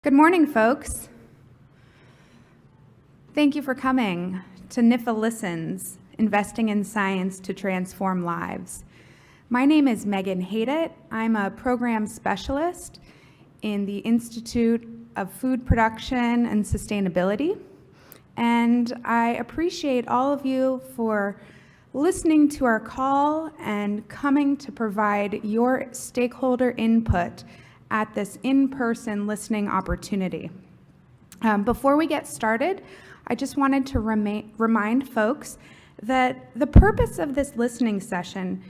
Good morning, folks. Thank you for coming to NIFA Listens, Investing in Science to Transform Lives. My name is Megan Haydett. I'm a program specialist in the Institute of Food Production and Sustainability, and I appreciate all of you for listening to our call and coming to provide your stakeholder input at this in-person listening opportunity. Before we get started, I just wanted to remind folks that the purpose of this listening session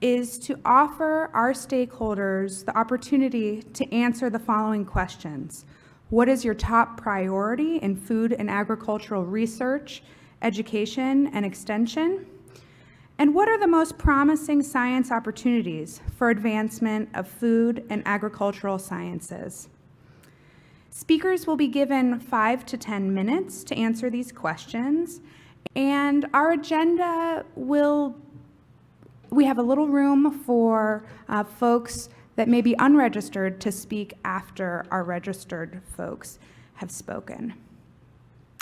is to offer our stakeholders the opportunity to answer the following questions. What is your top priority in food and agricultural research, education, and extension? And what are the most promising science opportunities for advancement of food and agricultural sciences? Speakers will be given 5 to 10 minutes to answer these questions, and our agenda we have a little room for folks that may be unregistered to speak after our registered folks have spoken.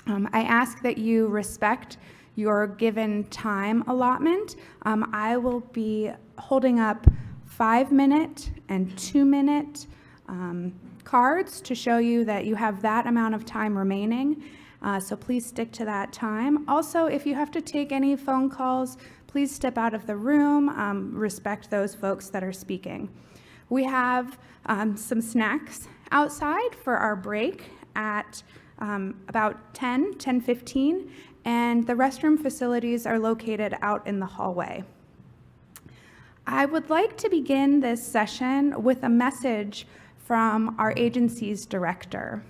I ask that you respect your given time allotment. I will be holding up 5-minute and 2-minute cards to show you that you have that amount of time remaining. So please stick to that time. Also, if you have to take any phone calls, please step out of the room, respect those folks that are speaking. We have some snacks outside for our break at about 10:15, and the restroom facilities are located out in the hallway. I would like to begin this session with a message from our agency's director.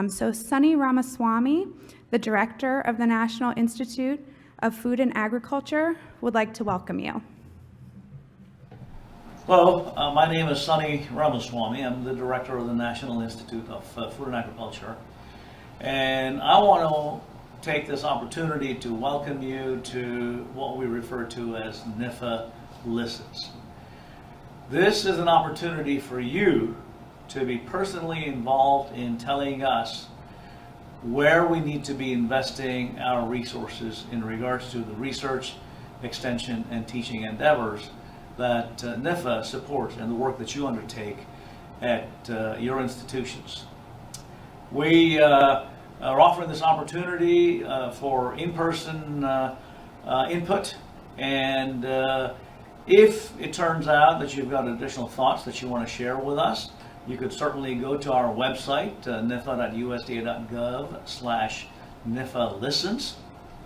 So Sonny Ramaswamy, the director of the National Institute of Food and Agriculture, would like to welcome you. Hello, my name is Sonny Ramaswamy. I'm the director of the National Institute of Food and Agriculture. And I want to take this opportunity to welcome you to what we refer to as NIFA Listens. This is an opportunity for you to be personally involved in telling us where we need to be investing our resources in regards to the research, extension, and teaching endeavors that NIFA supports and the work that you undertake at your institutions. We are offering this opportunity for in-person input, and if it turns out that you've got additional thoughts that you want to share with us, you could certainly go to our website, nifa.usda.gov/NIFA Listens.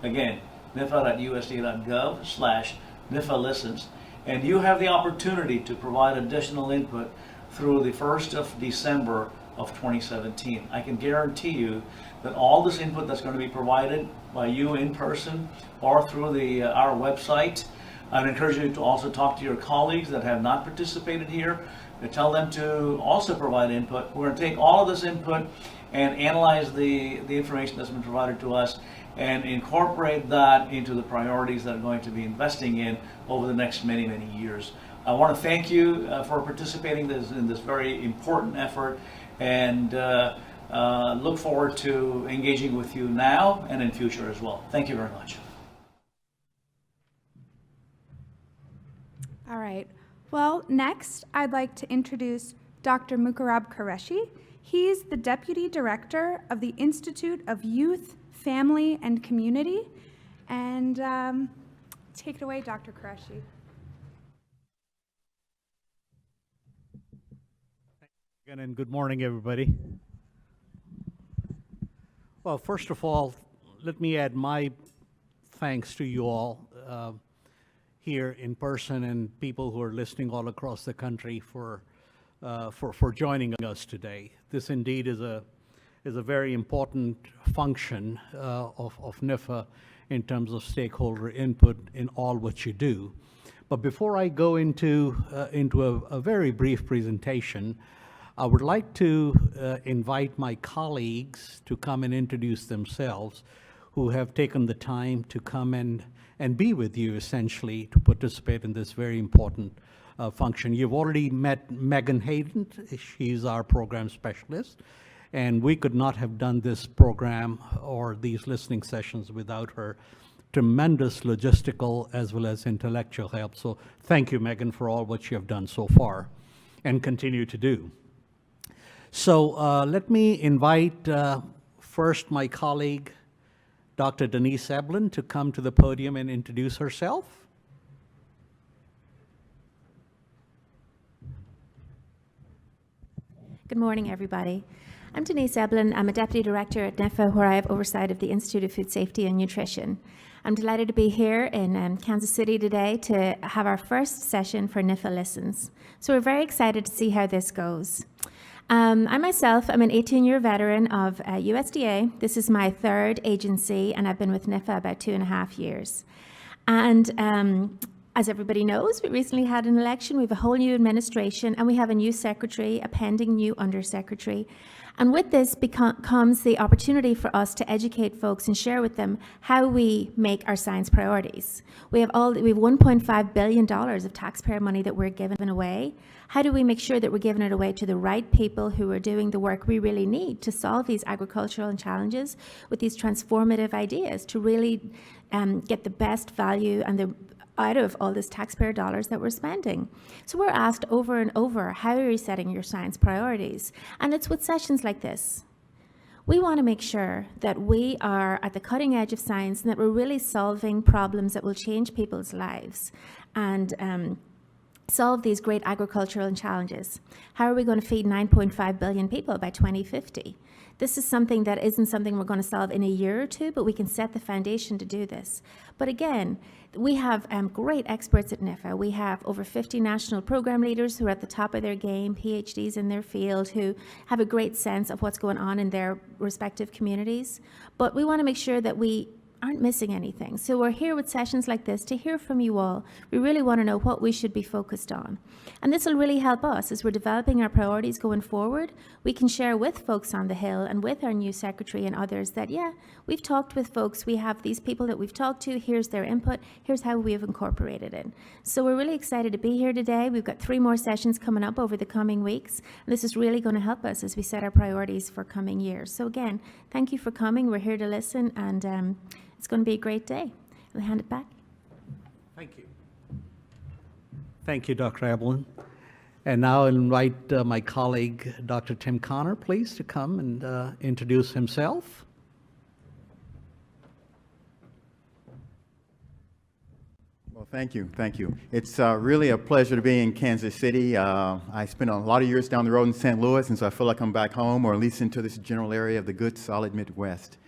Again, nifa.usda.gov/NIFA Listens. And you have the opportunity to provide additional input through the 1st of December of 2017. I can guarantee you that all this input that's going to be provided by you in person or through our website, I'd encourage you to also talk to your colleagues that have not participated here, to tell them to also provide input. We're going to take all of this input and analyze the information that's been provided to us and incorporate that into the priorities that are going to be investing in over the next many, many years. I want to thank you for participating in this very important effort, and look forward to engaging with you now and in future as well. Thank you very much. All right. Well, next, I'd like to introduce Dr. Moog Rob Qureshi. He's the Deputy Director of the Institute of Youth, Family, and Community. And take it away, Dr. Qureshi. And good morning, everybody. Well, first of all, let me add my thanks to you all here in person and people who are listening all across the country for joining us today. This indeed is a very important function of NIFA in terms of stakeholder input in all what you do. But before I go into a very brief presentation, I would like to invite my colleagues to come and introduce themselves, who have taken the time to come and be with you, essentially, to participate in this very important function. You've already met Megan Haydett. She's our program specialist. And we could not have done this program or these listening sessions without her tremendous logistical as well as intellectual help. So thank you, Megan, for all what you have done so far and continue to do. So let me invite first my colleague, Dr. Denise Eblen, to come to the podium and introduce herself. Good morning, everybody. I'm Denise Eblen. I'm a Deputy Director at NIFA, where I have oversight of the Institute of Food Safety and Nutrition. I'm delighted to be here in Kansas City today to have our first session for NIFA Listens. So we're very excited to see how this goes. I myself am an 18-year veteran of USDA. This is my third agency, and I've been with NIFA about 2.5 years. And as everybody knows, we recently had an election. We have a whole new administration, and we have a new secretary, a pending new undersecretary. And with this comes the opportunity for us to educate folks and share with them how we make our science priorities. We have $1.5 billion of taxpayer money that we're giving away. How do we make sure that we're giving it away to the right people who are doing the work we really need to solve these agricultural challenges with these transformative ideas to really get the best value and out of all this taxpayer dollars that we're spending? So we're asked over and over, how are you setting your science priorities? And it's with sessions like this. We want to make sure that we are at the cutting edge of science and that we're really solving problems that will change people's lives and solve these great agricultural challenges. How are we going to feed 9.5 billion people by 2050? This is something that isn't something we're going to solve in a year or two, but we can set the foundation to do this. But again, we have great experts at NIFA. We have over 50 national program leaders who are at the top of their game, PhDs in their field, who have a great sense of what's going on in their respective communities. But we want to make sure that we aren't missing anything. So we're here with sessions like this to hear from you all. We really want to know what we should be focused on. And this will really help us as we're developing our priorities going forward. We can share with folks on the Hill and with our new secretary and others that, yeah, we've talked with folks. We have these people that we've talked to. Here's their input. Here's how we've incorporated it. So we're really excited to be here today. We've got 3 more sessions coming up over the coming weeks. And this is really going to help us as we set our priorities for coming years. So again, thank you for coming. We're here to listen, and it's going to be a great day. I'll hand it back. Thank you. Thank you, Dr. Eblen. And now I'll invite my colleague, Dr. Tim Connor, please, to come and introduce himself. Well, thank you. It's really a pleasure to be in Kansas City. I spent a lot of years down the road in St. Louis, and so I feel like I'm back home, or at least into this general area of the good, solid Midwest.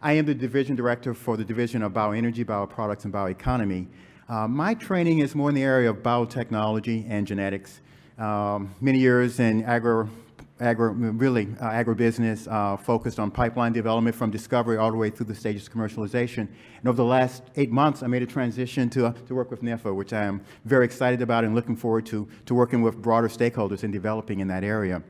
I am the Division Director for the Division of Bioenergy, Bioproducts, and Bioeconomy. My training is more in the area of biotechnology and genetics. Many years in agribusiness, focused on pipeline development from discovery all the way through the stages of commercialization. And over the last 8 months, I made a transition to work with NIFA, which I am very excited about and looking forward to working with broader stakeholders in developing in that area.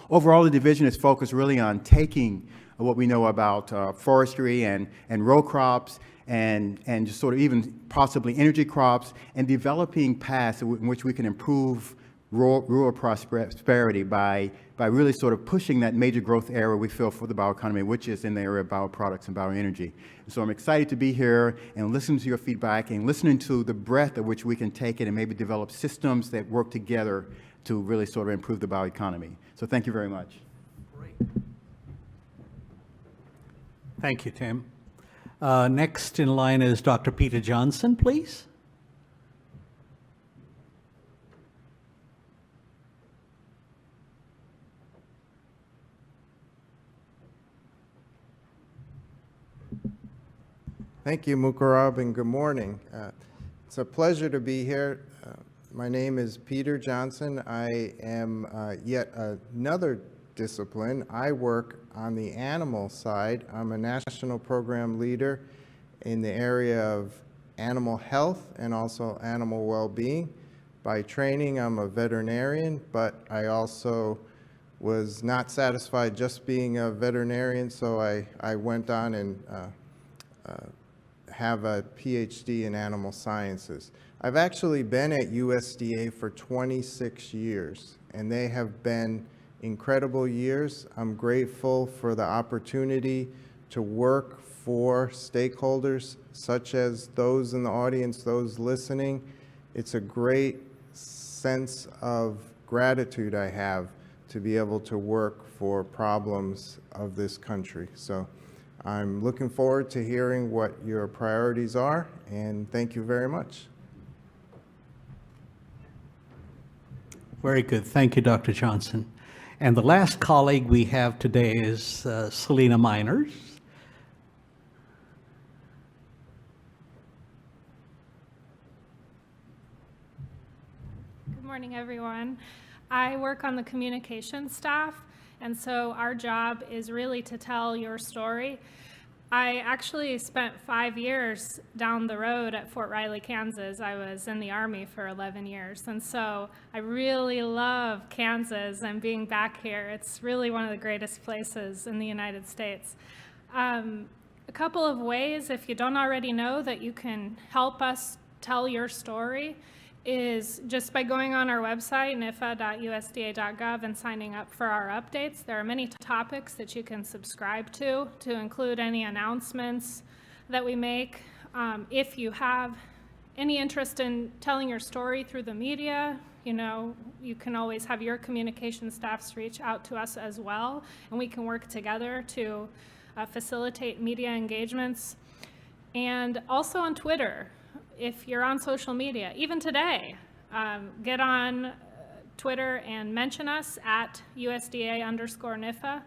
Overall, the division is focused really on taking what we know about forestry and row crops and just sort of even possibly energy crops, and developing paths in which we can improve rural prosperity by really sort of pushing that major growth area we feel for the bioeconomy, which is in the area of bioproducts and bioenergy. So I'm excited to be here and listening to your feedback and listening to the breadth at which we can take it and maybe develop systems that work together to really sort of improve the bioeconomy. So thank you very much. Great. Thank you, Tim. Next in line is Dr. Peter Johnson, please. Thank you, Moog Rob, and good morning. It's a pleasure to be here. My name is Peter Johnson. I am yet another discipline. I work on the animal side. I'm a national program leader in the area of animal health and also animal well-being. By training, I'm a veterinarian, but I also was not satisfied just being a veterinarian, so I went on and have a PhD in animal sciences. I've actually been at USDA for 26 years, and they have been incredible years. I'm grateful for the opportunity to work for stakeholders such as those in the audience, those listening. It's a great sense of gratitude I have to be able to work for problems of this country. So I'm looking forward to hearing what your priorities are, and thank you very much. Very good. Thank you, Dr. Johnson. And the last colleague we have today is Selina Minors. Good morning, everyone. I work on the communications staff, and so our job is really to tell your story. I actually spent 5 years down the road at Fort Riley, Kansas. I was in the Army for 11 years, and so I really love Kansas and being back here. It's really one of the greatest places in the United States. A couple of ways, if you don't already know, that you can help us tell your story is just by going on our website, nifa.usda.gov, and signing up for our updates. There are many topics that you can subscribe to include any announcements that we make. If you have any interest in telling your story through the media, you can always have your communication staffs reach out to us as well, and we can work together to facilitate media engagements. And also on Twitter. If you're on social media, even today, get on Twitter and mention us at USDA_NIFA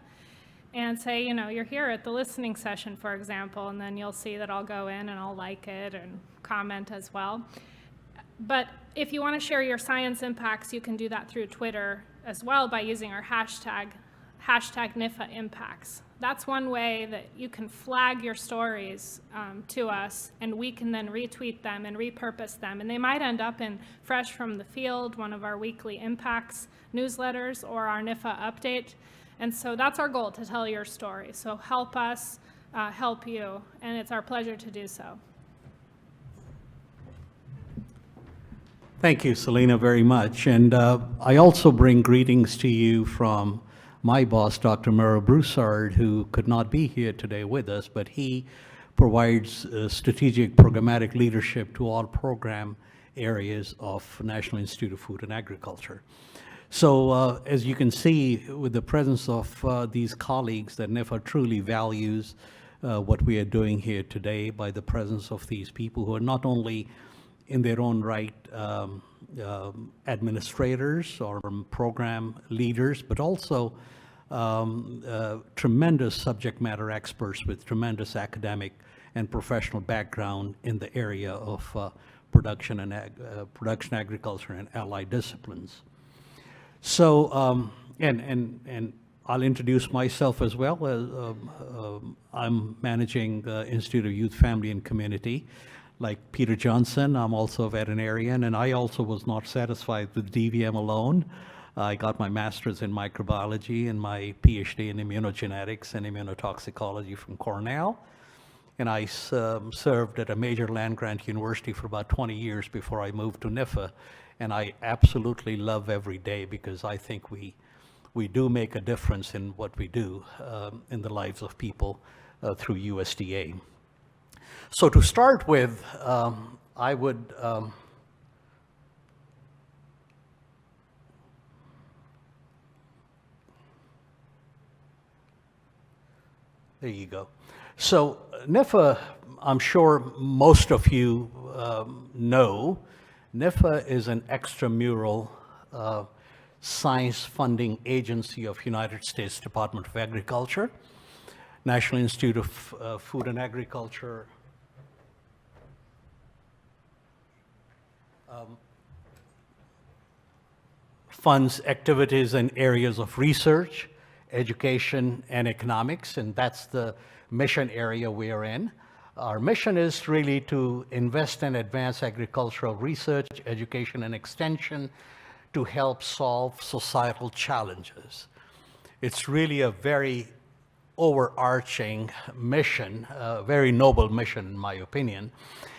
and say, you're here at the listening session, for example, and then you'll see that I'll go in and I'll like it and comment as well. But if you want to share your science impacts, you can do that through Twitter as well by using our hashtag NIFA impacts. That's one way that you can flag your stories to us, and we can then retweet them and repurpose them. And they might end up in Fresh from the Field, one of our weekly impacts newsletters, or our NIFA update. And so that's our goal, to tell your story. So help us help you, and it's our pleasure to do so. Thank you, Selina, very much. And I also bring greetings to you from my boss, Dr. Murrow Broussard, who could not be here today with us, but he provides strategic programmatic leadership to all program areas of National Institute of Food and Agriculture. So as you can see, with the presence of these colleagues, that NIFA truly values what we are doing here today by the presence of these people who are not only in their own right administrators or program leaders, but also tremendous subject matter experts with tremendous academic and professional background in the area of production, agriculture, and allied disciplines. So, and I'll introduce myself as well. I'm managing Institute of Youth, Family, and Community. Like Peter Johnson, I'm also a veterinarian, and I also was not satisfied with DVM alone. I got my master's in microbiology and my PhD in immunogenetics and immunotoxicology from Cornell. And I served at a major land-grant university for about 20 years before I moved to NIFA. And I absolutely love every day, because I think we do make a difference in what we do in the lives of people through USDA. So to start with, I would there you go. So NIFA, I'm sure most of you know, NIFA is an extramural science funding agency of United States Department of Agriculture. National Institute of Food and Agriculture funds activities in areas of research, education, and economics, and that's the mission area we are in. Our mission is really to invest and advance agricultural research, education, and extension to help solve societal challenges. It's really a very overarching mission, a very noble mission in my opinion.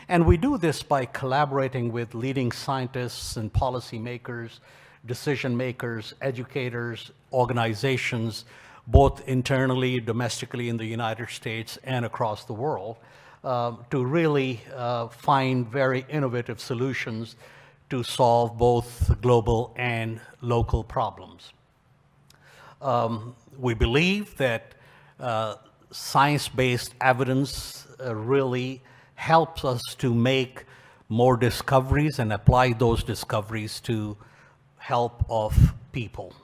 And we do this by collaborating with leading scientists and policymakers, decision makers, educators, organizations, both internally, domestically in the United States and across the world, to really find very innovative solutions to solve both global and local problems. We believe that science-based evidence really helps us to make more discoveries and apply those discoveries to help of people.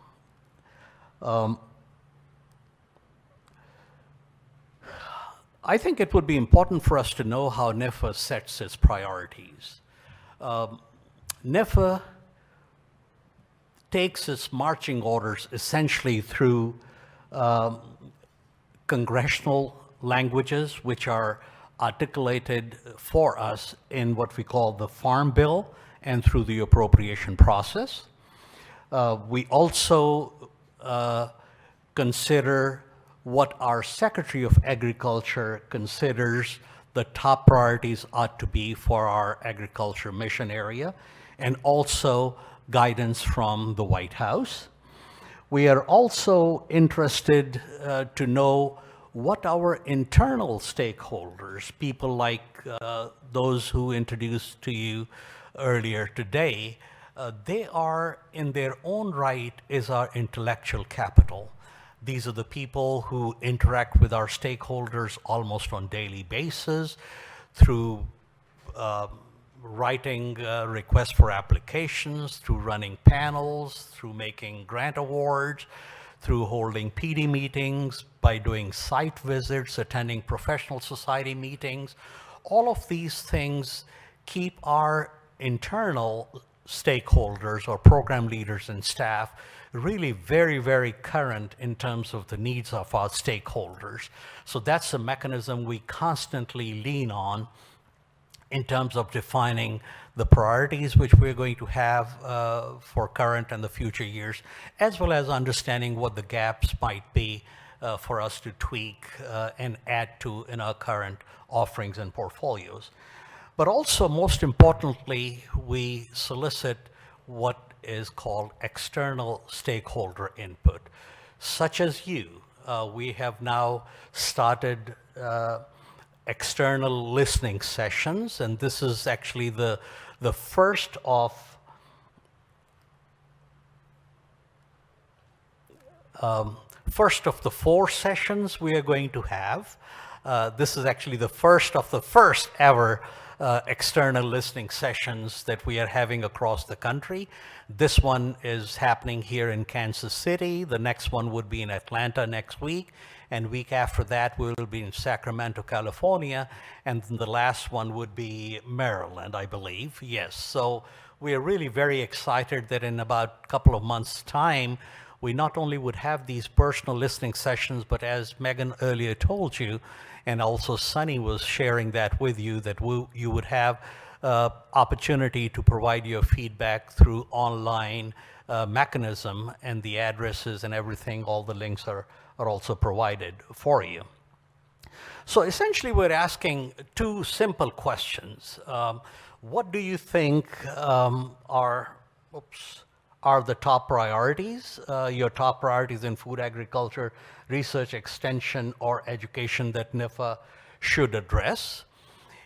I think it would be important for us to know how NIFA sets its priorities. NIFA takes its marching orders essentially through congressional languages, which are articulated for us in what we call the Farm Bill and through the appropriation process. We also consider what our Secretary of Agriculture considers the top priorities ought to be for our agriculture mission area, and also guidance from the White House. We are also interested to know what our internal stakeholders, people like those who introduced to you earlier today, they are in their own right is our intellectual capital. These are the people who interact with our stakeholders almost on a daily basis through writing requests for applications, through running panels, through making grant awards, through holding PD meetings, by doing site visits, attending professional society meetings. All of these things keep our internal stakeholders or program leaders and staff really very, very current in terms of the needs of our stakeholders. So that's a mechanism we constantly lean on in terms of defining the priorities which we're going to have for current and the future years, as well as understanding what the gaps might be for us to tweak and add to in our current offerings and portfolios. But also, most importantly, we solicit what is called external stakeholder input, such as you. We have now started external listening sessions, and this is actually the first of the 4 sessions we are going to have. This is actually the first of the first ever external listening sessions that we are having across the country. This one is happening here in Kansas City. The next one would be in Atlanta next week. And week after that, we will be in Sacramento, California. And then the last one would be Maryland, I believe. Yes. So we are really very excited that in about a couple of months' time, we not only would have these personal listening sessions, but as Megan earlier told you, and also Sonny was sharing that with you, that you would have opportunity to provide your feedback through online mechanism, and the addresses and everything, all the links are also provided for you. So essentially we're asking 2 simple questions. What do you think are the top priorities, your top priorities in food, agriculture, research, extension, or education that NIFA should address?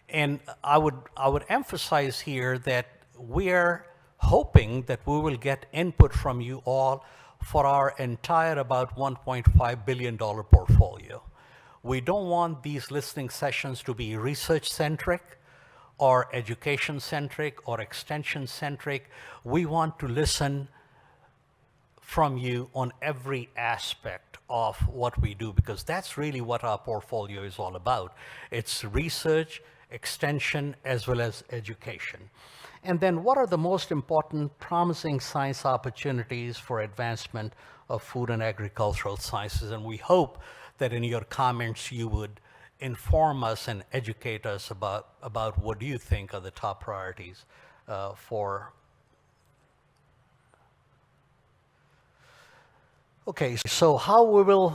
And I would emphasize here that we're hoping that we will get input from you all for our entire about $1.5 billion portfolio. We don't want these listening sessions to be research-centric or education-centric or extension-centric. We want to listen from you on every aspect of what we do, because that's really what our portfolio is all about. It's research, extension, as well as education. And then what are the most important promising science opportunities for advancement of food and agricultural sciences? And we hope that in your comments you would inform us and educate us about what do you think are the top priorities for. Okay, so how will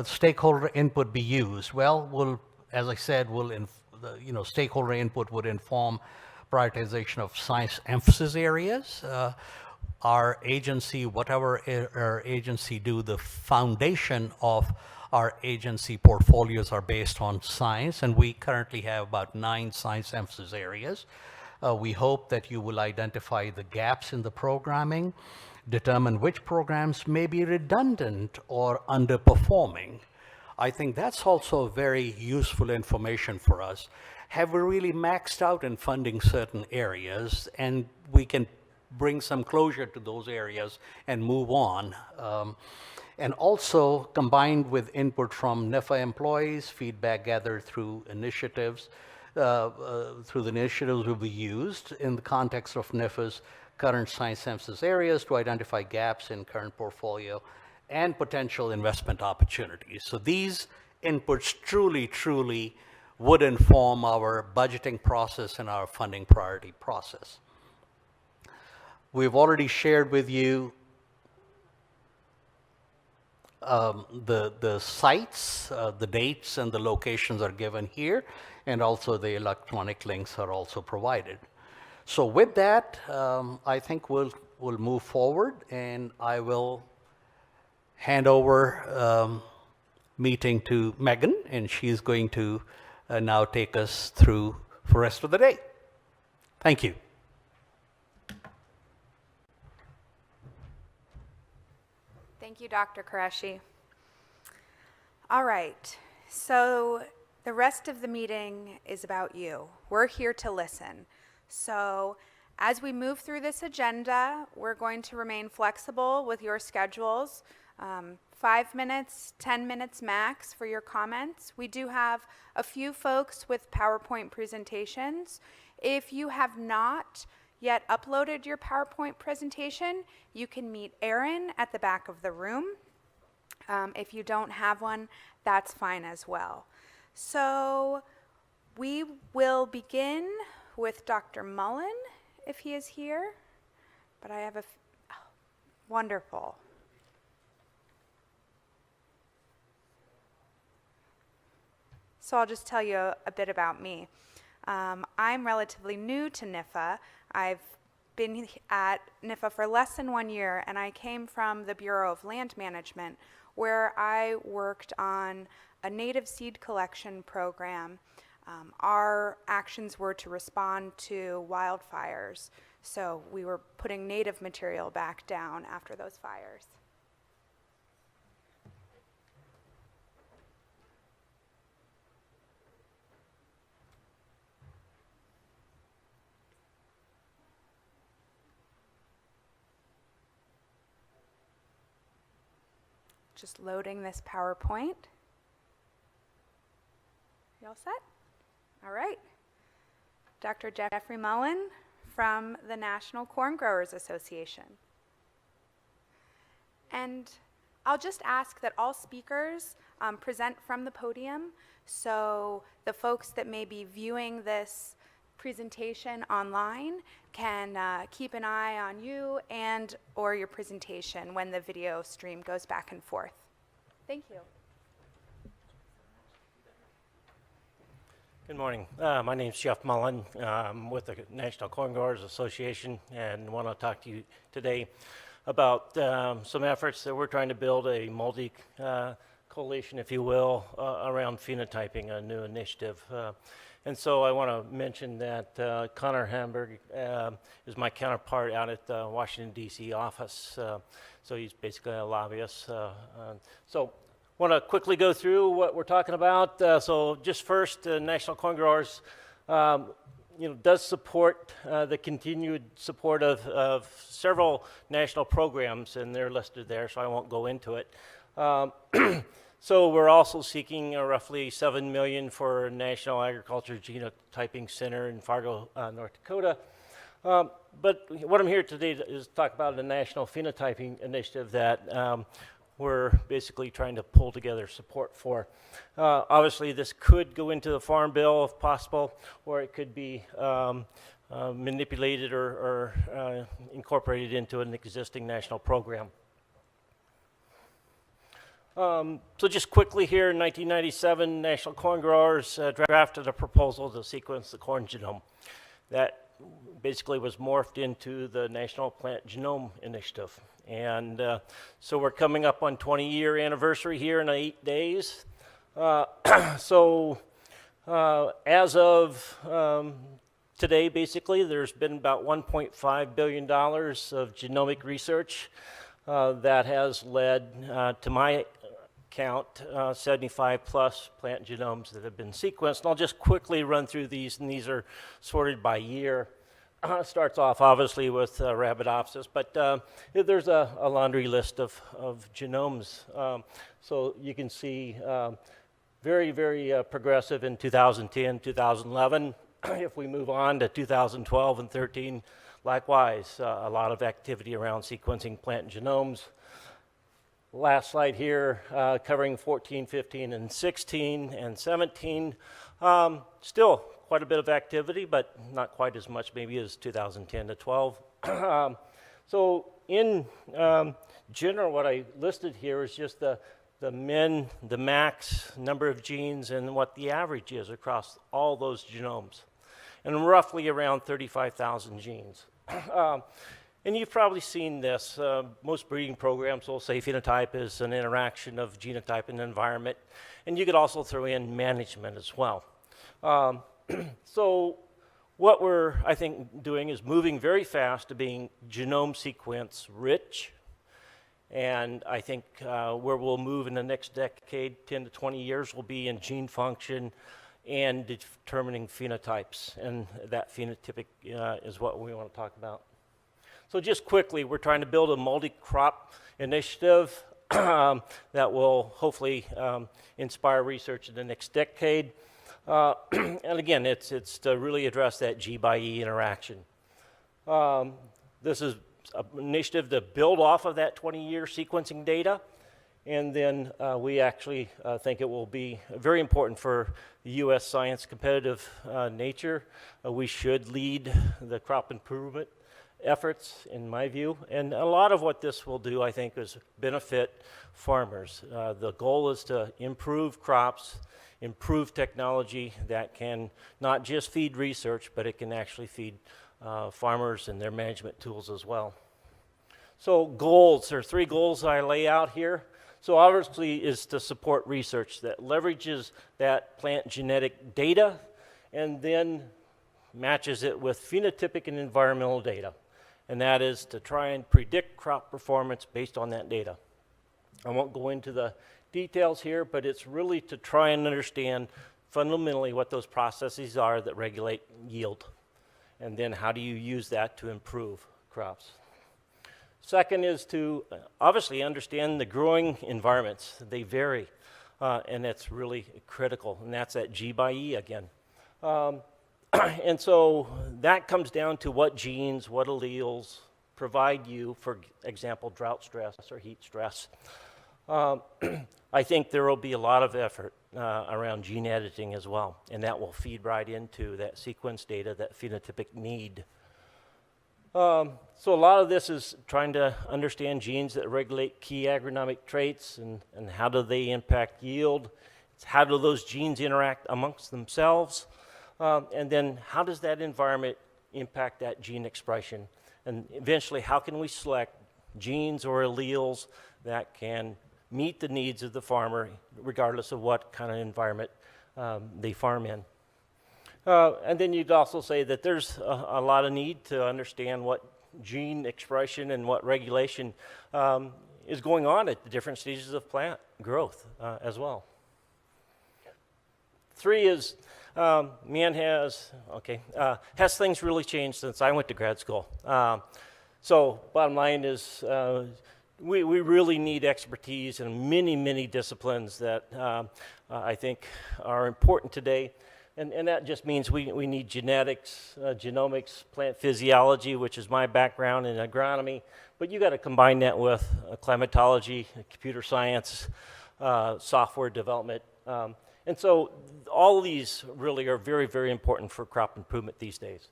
stakeholder input be used? Well, as I said, stakeholder input would inform prioritization of science emphasis areas. our agency, whatever our agency do, the foundation of our agency portfolios are based on science, and we currently have about 9 science emphasis areas. We hope that you will identify the gaps in the programming, determine which programs may be redundant or underperforming. I think that's also very useful information for us. Have we really maxed out in funding certain areas, and we can bring some closure to those areas and move on. And also combined with input from NIFA employees, feedback gathered through initiatives, through the initiatives will be used in the context of NIFA's current science emphasis areas to identify gaps in current portfolio and potential investment opportunities. So these inputs truly would inform our budgeting process and our funding priority process. We've already shared with you the sites, the dates and the locations are given here, and also the electronic links are also provided. So with that, I think we'll move forward, and I will hand over meeting to Megan, and she's going to now take us through the rest of the day. Thank you. Thank you, Dr. Qureshi. All right, so the rest of the meeting is about you. We're here to listen. So as we move through this agenda, we're going to remain flexible with your schedules. 5 minutes, 10 minutes max for your comments. We do have a few folks with PowerPoint presentations. If you have not yet uploaded your PowerPoint presentation, you can meet Erin at the back of the room. If you don't have one, that's fine as well. So we will begin with Dr. Mullen, if he is here. But I have wonderful. So I'll just tell you a bit about me. I'm relatively new to NIFA. I've been at NIFA for less than 1 year, and I came from the Bureau of Land Management, where I worked on a native seed collection program. Our actions were to respond to wildfires, so we were putting native material back down after those fires. Just loading this PowerPoint. You all set? All right. Dr. Jeffrey Mullen from the National Corn Growers Association. And I'll just ask that all speakers present from the podium, so the folks that may be viewing this presentation online can keep an eye on you and or your presentation when the video stream goes back and forth. Thank you. Good morning. My name is Jeff Mullen. I'm with the National Corn Growers Association, and want to talk to you today about some efforts that we're trying to build a multi-coalition, if you will, around phenotyping, a new initiative. And so I want to mention that Connor Hamburg is my counterpart out at the Washington, D.C. office. So he's basically a lobbyist. So want to quickly go through what we're talking about. So just first, National Corn Growers does support the continued support of several national programs, and they're listed there, so I won't go into it. So we're also seeking roughly $7 million for National Agriculture Genotyping Center in Fargo, North Dakota. But what I'm here today is talk about the National Phenotyping Initiative that we're basically trying to pull together support for. Obviously, this could go into the Farm Bill if possible, or it could be manipulated or incorporated into an existing national program. So just quickly here, in 1997, National Corn Growers drafted a proposal to sequence the corn genome. That basically was morphed into the National Plant Genome Initiative. And so we're coming up on 20-year anniversary here in 8 days. So as of today, basically, there's been about $1.5 billion of genomic research that has led, to my count, 75 plus plant genomes that have been sequenced. And I'll just quickly run through these, and these are sorted by year. Starts off obviously with Arabidopsis, but there's a laundry list of genomes. So you can see very, very progressive in 2010, 2011. If we move on to 2012 and 13, likewise, a lot of activity around sequencing plant genomes. Last slide here, covering 14, 15, and 16, and 17. Still quite a bit of activity, but not quite as much maybe as 2010 to 12. So in general, what I listed here is just the max number of genes and what the average is across all those genomes. And roughly around 35,000 genes. And you've probably seen this. Most breeding programs will say phenotype is an interaction of genotype and environment. And you could also throw in management as well. So what we're, I think, doing is moving very fast to being genome sequence rich. And I think where we'll move in the next decade, 10 to 20 years, will be in gene function and determining phenotypes. And that phenotypic is what we want to talk about. So just quickly, we're trying to build a multi-crop initiative that will hopefully inspire research in the next decade. And again, it's to really address that G by E interaction. This is an initiative to build off of that 20-year sequencing data. And then we actually think it will be very important for the U.S. science competitive nature. We should lead the crop improvement efforts, in my view. And a lot of what this will do, I think, is benefit farmers. The goal is to improve crops, improve technology that can not just feed research, but it can actually feed farmers and their management tools as well. So goals, there are 3 goals I lay out here. So obviously is to support research that leverages that plant genetic data and then matches it with phenotypic and environmental data. And that is to try and predict crop performance based on that data. I won't go into the details here, but it's really to try and understand fundamentally what those processes are that regulate yield. And then how do you use that to improve crops? Second is to obviously understand the growing environments. They vary, and that's really critical, and that's that G by E again. And so that comes down to what genes, what alleles provide you, for example, drought stress or heat stress. I think there will be a lot of effort around gene editing as well, and that will feed right into that sequence data, that phenotypic need. So a lot of this is trying to understand genes that regulate key agronomic traits and how do they impact yield. It's how do those genes interact amongst themselves. And then how does that environment impact that gene expression? And eventually, how can we select genes or alleles that can meet the needs of the farmer, regardless of what kind of environment they farm in? And then you'd also say that there's a lot of need to understand what gene expression and what regulation is going on at the different stages of plant growth as well. 3 is, has things really changed since I went to grad school? So bottom line is we really need expertise in many, many disciplines that I think are important today. And that just means we need genetics, genomics, plant physiology, which is my background in agronomy, but you got to combine that with climatology, computer science, software development. And so all of these really are very, very important for crop improvement these days.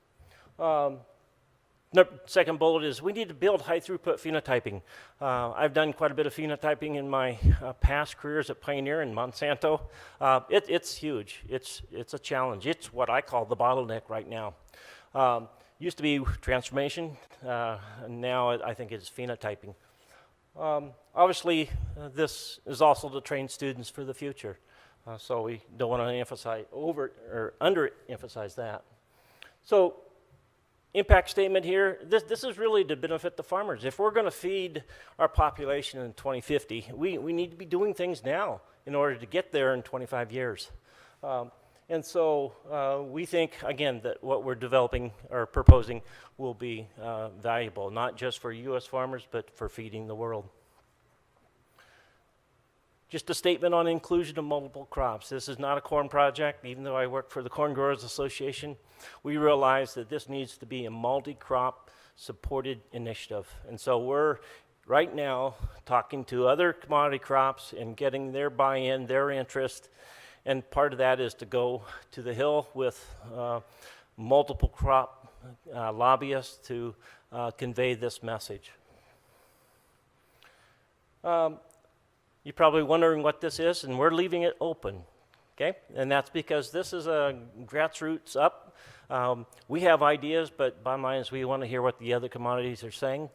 Second bullet is we need to build high-throughput phenotyping. I've done quite a bit of phenotyping in my past careers at Pioneer and Monsanto. It's huge. It's a challenge. It's what I call the bottleneck right now. Used to be transformation, and now I think it's phenotyping. Obviously, this is also to train students for the future, so we don't want to emphasize underemphasize that. So, impact statement here. This is really to benefit the farmers. If we're going to feed our population in 2050, we need to be doing things now in order to get there in 25 years. And so we think, again, that what we're developing or proposing will be valuable, not just for U.S. farmers, but for feeding the world. Just a statement on inclusion of multiple crops. This is not a corn project. Even though I work for the Corn Growers Association, we realize that this needs to be a multi-crop supported initiative. And so we're right now talking to other commodity crops and getting their buy-in, their interest. And part of that is to go to the Hill with multiple crop lobbyists to convey this message. You're probably wondering what this is, and we're leaving it open, okay? And that's because this is a grassroots up. We have ideas, but bottom line is we want to hear what the other commodities are saying.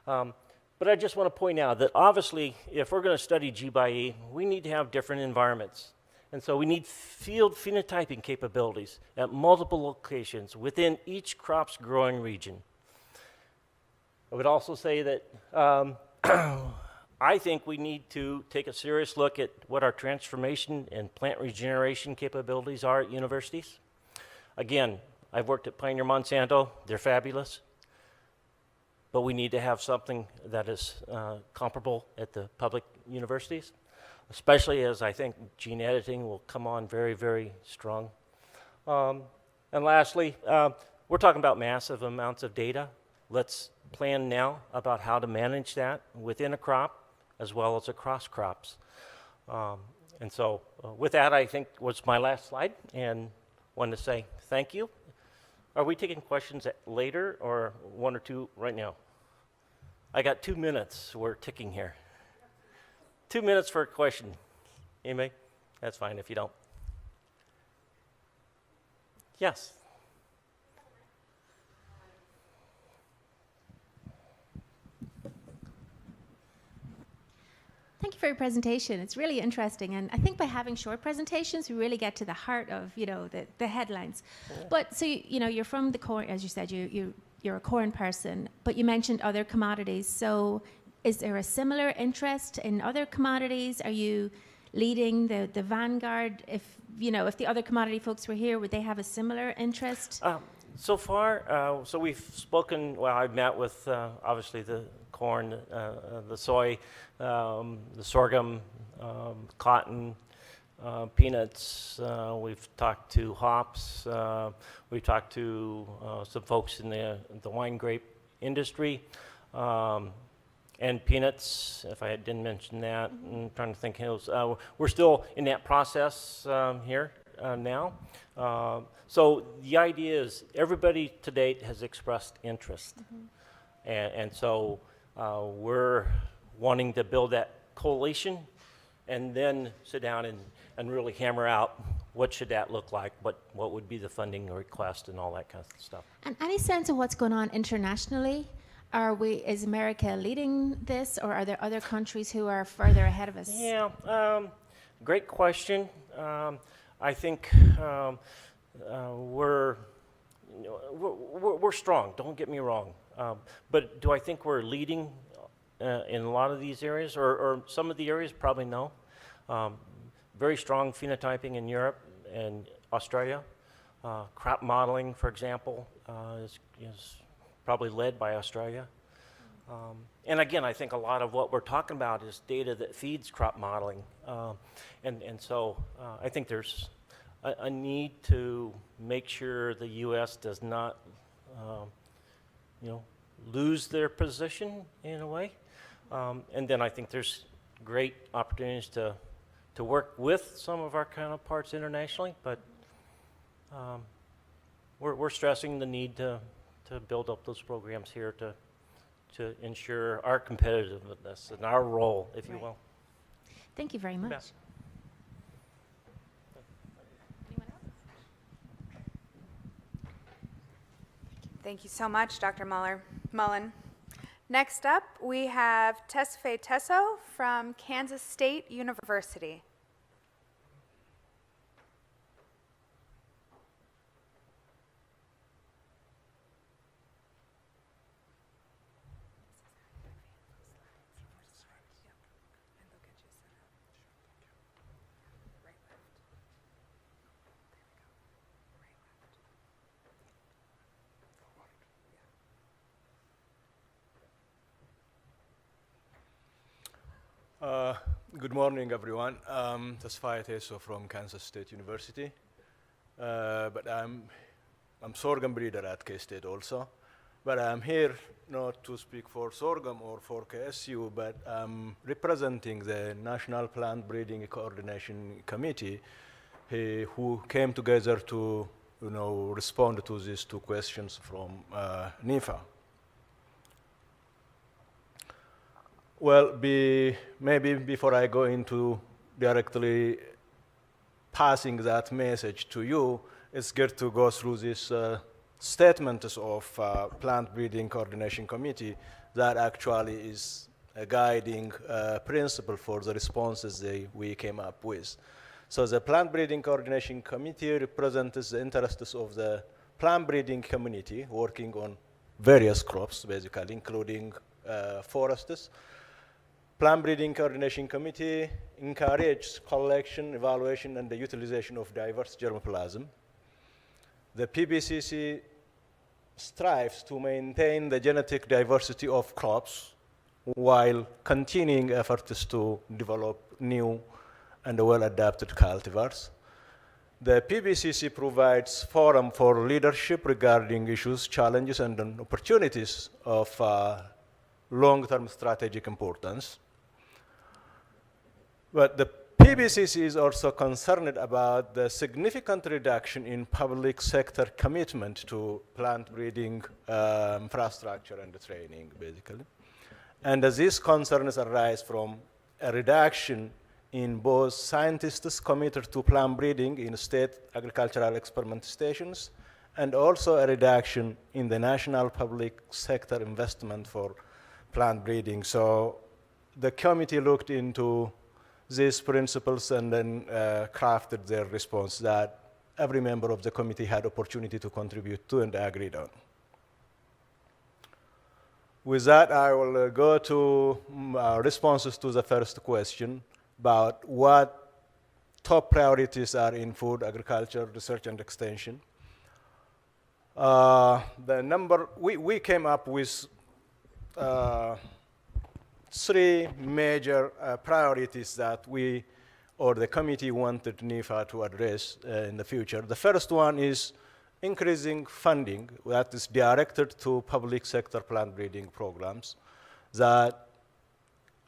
But I just want to point out that obviously, if we're going to study G by E, we need to have different environments. And so we need field phenotyping capabilities at multiple locations within each crop's growing region. I would also say that I think we need to take a serious look at what our transformation and plant regeneration capabilities are at universities. Again, I've worked at Pioneer Monsanto. They're fabulous. But we need to have something that is comparable at the public universities, especially as I think gene editing will come on very, very strong. And lastly, we're talking about massive amounts of data. Let's plan now about how to manage that within a crop as well as across crops. And so with that, I think was my last slide, and wanted to say thank you. Are we taking questions later or one or two right now? I got 2 minutes. We're ticking here. 2 minutes for a question. Anybody? That's fine if you don't. Yes. Thank you for your presentation. It's really interesting, and I think by having short presentations, we really get to the heart of, the headlines. Yeah. But so you're from the corn, as you said, you're a corn person, but you mentioned other commodities. So is there a similar interest in other commodities? Are you leading the vanguard? If the other commodity folks were here, would they have a similar interest? So far, so we've spoken. Well, I've met with obviously the corn, the soy, the sorghum, cotton, peanuts. We've talked to hops. We've talked to some folks in the wine grape industry, and peanuts. If I didn't mention that, I'm trying to think. We're still in that process here now. So the idea is everybody to date has expressed interest, and so we're wanting to build that coalition and then sit down and really hammer out what should that look like, what would be the funding request and all that kind of stuff. And any sense of what's going on internationally? Is America leading this, or are there other countries who are further ahead of us? Yeah, great question. I think we're strong. Don't get me wrong, but do I think we're leading in a lot of these areas, or some of the areas? Probably no. Very strong phenotyping in Europe and Australia. Crop modeling, for example, is probably led by Australia. And again, I think a lot of what we're talking about is data that feeds crop modeling. And so I think there's a need to make sure the U.S. does not, lose their position in a way. And then I think there's great opportunities to work with some of our counterparts internationally, but we're stressing the need to build up those programs here to ensure our competitiveness and our role, if you will. Thank you very much. Best. Thank you so much, Dr. Mullen. Next up, we have Tesfaye Tesso from Kansas State University. Good morning, everyone. Tesfaye Tesso from Kansas State University. But I'm sorghum breeder at K-State also. But I'm here not to speak for sorghum or for KSU, but I'm representing the National Plant Breeding Coordination Committee, who came together to respond to these two questions from NIFA. Well, maybe before I go into directly passing that message to you, it's good to go through this statements of Plant Breeding Coordination Committee that actually is a guiding principle for the responses we came up with. So the Plant Breeding Coordination Committee represents the interests of the plant breeding community working on various crops, basically, including forests. Plant Breeding Coordination Committee encourages collection, evaluation, and the utilization of diverse germplasm. The PBCC strives to maintain the genetic diversity of crops while continuing efforts to develop new and well-adapted cultivars. The PBCC provides forum for leadership regarding issues, challenges, and opportunities of long-term strategic importance. But the PBCC is also concerned about the significant reduction in public sector commitment to plant breeding infrastructure and training, basically. And these concerns arise from a reduction in both scientists committed to plant breeding in state agricultural experiment stations, and also a reduction in the national public sector investment for plant breeding. So the committee looked into these principles and then crafted their response that every member of the committee had opportunity to contribute to and agreed on. With that, I will go to responses to the first question about what top priorities are in food, agriculture, research, and extension. We came up with three major priorities that we, or the committee, wanted NIFA to address in the future. The first one is increasing funding that is directed to public sector plant breeding programs that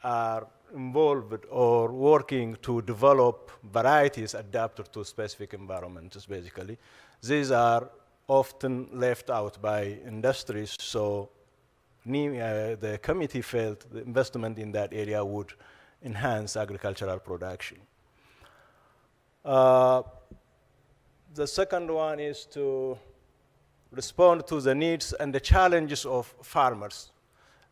are involved or working to develop varieties adapted to specific environments, basically. These are often left out by industries, so the committee felt the investment in that area would enhance agricultural production. The second one is to respond to the needs and the challenges of farmers.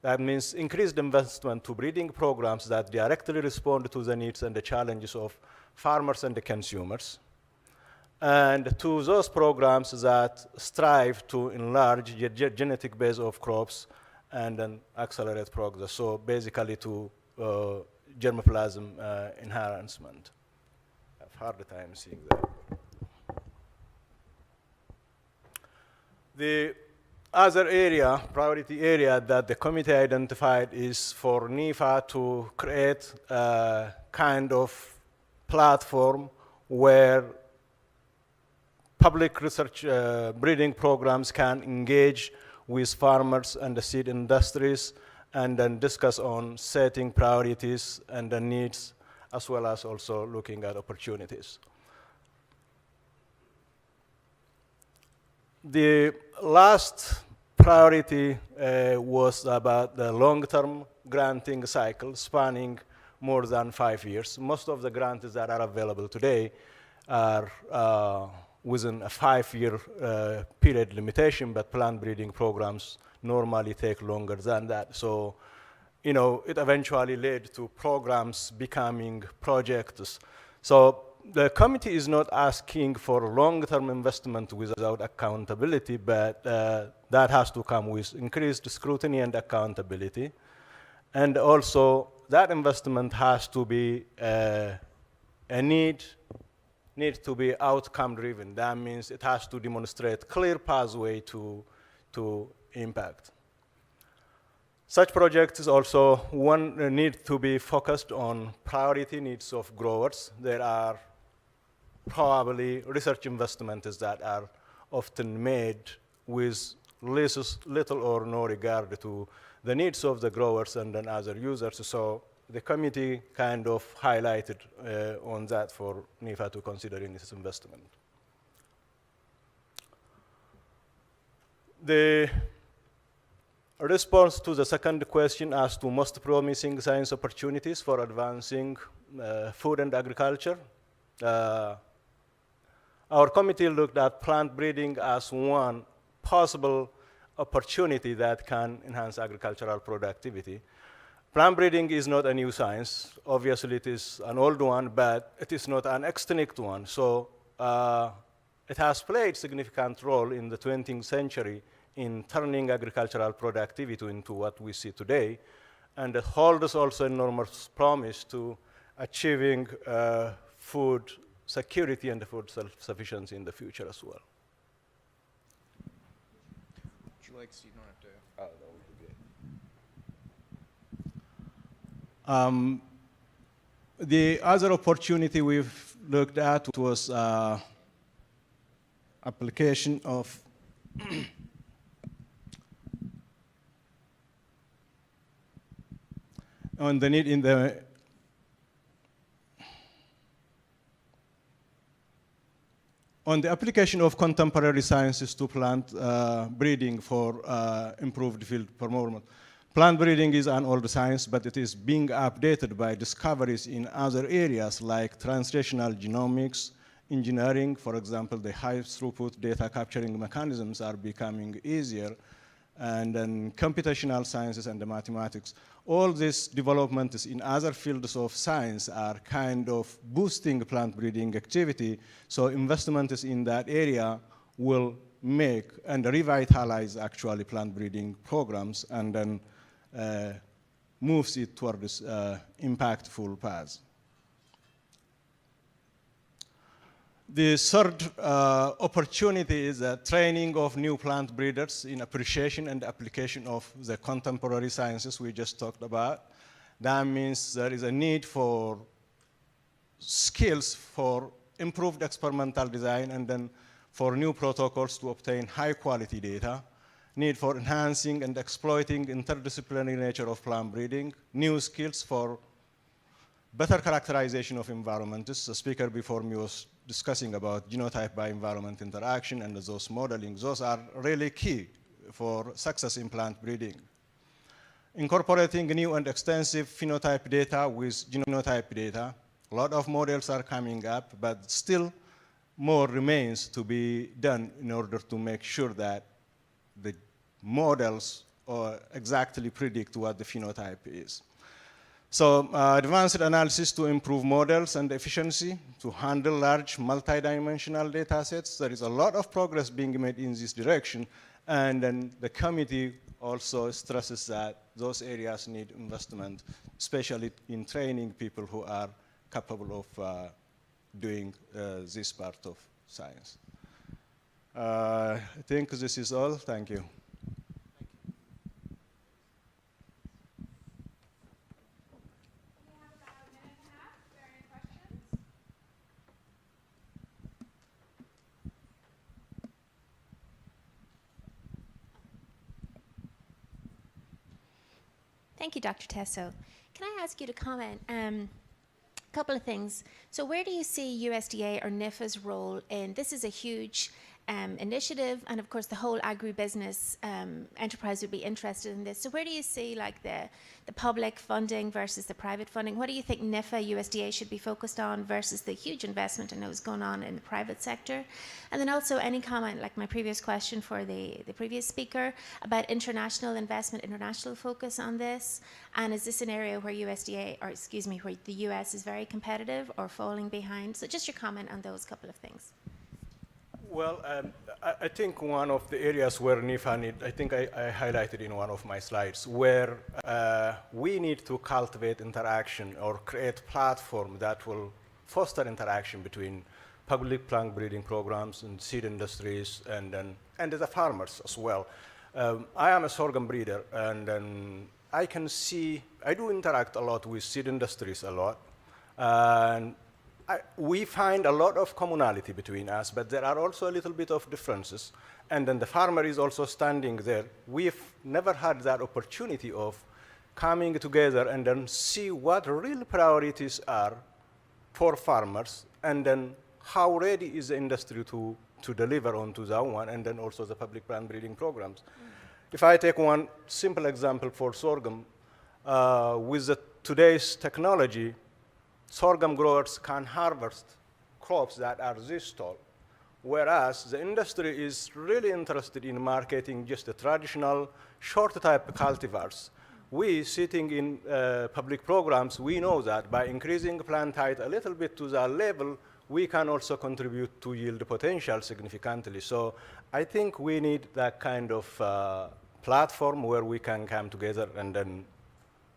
That means increased investment to breeding programs that directly respond to the needs and the challenges of farmers and the consumers. And to those programs that strive to enlarge the genetic base of crops and then accelerate progress. So basically to germplasm enhancement. I have a hard time seeing that. The other area, priority area that the committee identified is for NIFA to create a kind of platform where public research breeding programs can engage with farmers and the seed industries and then discuss on setting priorities and the needs, as well as also looking at opportunities. The last priority was about the long-term granting cycle spanning more than 5 years. Most of the grants that are available today are within a 5-year period limitation, but plant breeding programs normally take longer than that. So, you know, it eventually led to programs becoming projects. So the committee is not asking for long-term investment without accountability, but that has to come with increased scrutiny and accountability. And also, that investment has to be need to be outcome-driven. That means it has to demonstrate clear pathway to impact. Such projects also need to be focused on priority needs of growers. There are probably research investments that are often made with little or no regard to the needs of the growers and then other users. So the committee kind of highlighted on that for NIFA to consider in this investment. The response to the second question as to most promising science opportunities for advancing food and agriculture. Our committee looked at plant breeding as one possible opportunity that can enhance agricultural productivity. Plant breeding is not a new science. Obviously, it is an old one, but it is not an extinct one. So it has played a significant role in the 20th century in turning agricultural productivity into what we see today. And it holds also enormous promise to achieving food security and food self-sufficiency in the future as well. Would you like, so you don't have to. Oh, that would be good. The other opportunity we've looked at was application of on the need in the on the application of contemporary sciences to plant breeding for improved field performance. Plant breeding is an old science, but it is being updated by discoveries in other areas like translational genomics, engineering. For example, the high-throughput data capturing mechanisms are becoming easier, and then computational sciences and the mathematics. All these developments in other fields of science are kind of boosting plant breeding activity, so investments in that area will make and revitalize actually plant breeding programs and then moves it toward this impactful path. The third opportunity is the training of new plant breeders in appreciation and application of the contemporary sciences we just talked about. That means there is a need for skills for improved experimental design and then for new protocols to obtain high quality data, need for enhancing and exploiting interdisciplinary nature of plant breeding, new skills for better characterization of environments. The speaker before me was discussing about genotype by environment interaction and those modeling. Those are really key for success in plant breeding. Incorporating new and extensive phenotype data with genotype data. A lot of models are coming up, but still more remains to be done in order to make sure that the models exactly predict what the phenotype is. So advanced analysis to improve models and efficiency to handle large multidimensional data sets. There is a lot of progress being made in this direction, and then the committee also stresses that those areas need investment, especially in training people who are capable of doing this part of science. I think this is all. Thank you. Thank you, Dr. Tesso. Can I ask you to comment? A couple of things. So where do you see USDA or NIFA's role in, this is a huge initiative, and of course the whole agribusiness enterprise would be interested in this. So where do you see like the public funding versus the private funding? What do you think NIFA, USDA should be focused on versus the huge investment I know is going on in the private sector? And then also any comment, like my previous question for the previous speaker, about international investment, international focus on this, and is this an area where USDA, or excuse me, where the US is very competitive or falling behind? So just your comment on those couple of things. Well, I think one of the areas where NIFA need, I think I highlighted in one of my slides, where we need to cultivate interaction or create platform that will foster interaction between public plant breeding programs and seed industries and the farmers as well. I am a sorghum breeder, and I can see, I do interact a lot with seed industries a lot, and we find a lot of commonality between us, but there are also a little bit of differences. And then the farmer is also standing there. We've never had that opportunity of coming together and then see what real priorities are for farmers, and then how ready is the industry to deliver onto that one, and then also the public plant breeding programs. If I take one simple example for sorghum, with today's technology, sorghum growers can harvest crops that are this tall, whereas the industry is really interested in marketing just the traditional short type cultivars. We, sitting in public programs, we know that by increasing plant height a little bit to that level, we can also contribute to yield potential significantly. So I think we need that kind of platform where we can come together and then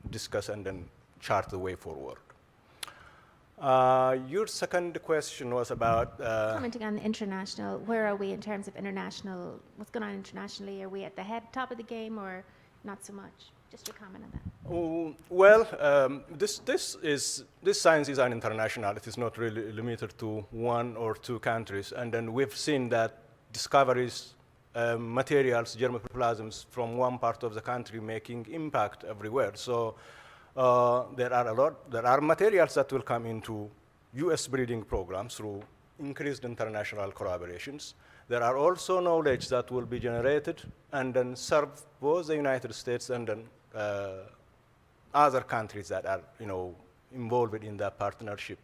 discuss and then chart the way forward. Your second question was about... Commenting on the international, where are we in terms of international, what's going on internationally? Are we at the top of the game or not so much? Just your comment on that. Well, this science is an international. It is not really limited to one or two countries. And then we've seen that discoveries, materials, germplasms from one part of the country making impact everywhere. So there are materials that will come into US breeding programs through increased international collaborations. There are also knowledge that will be generated and then serve both the United States and then other countries that are, involved in that partnership.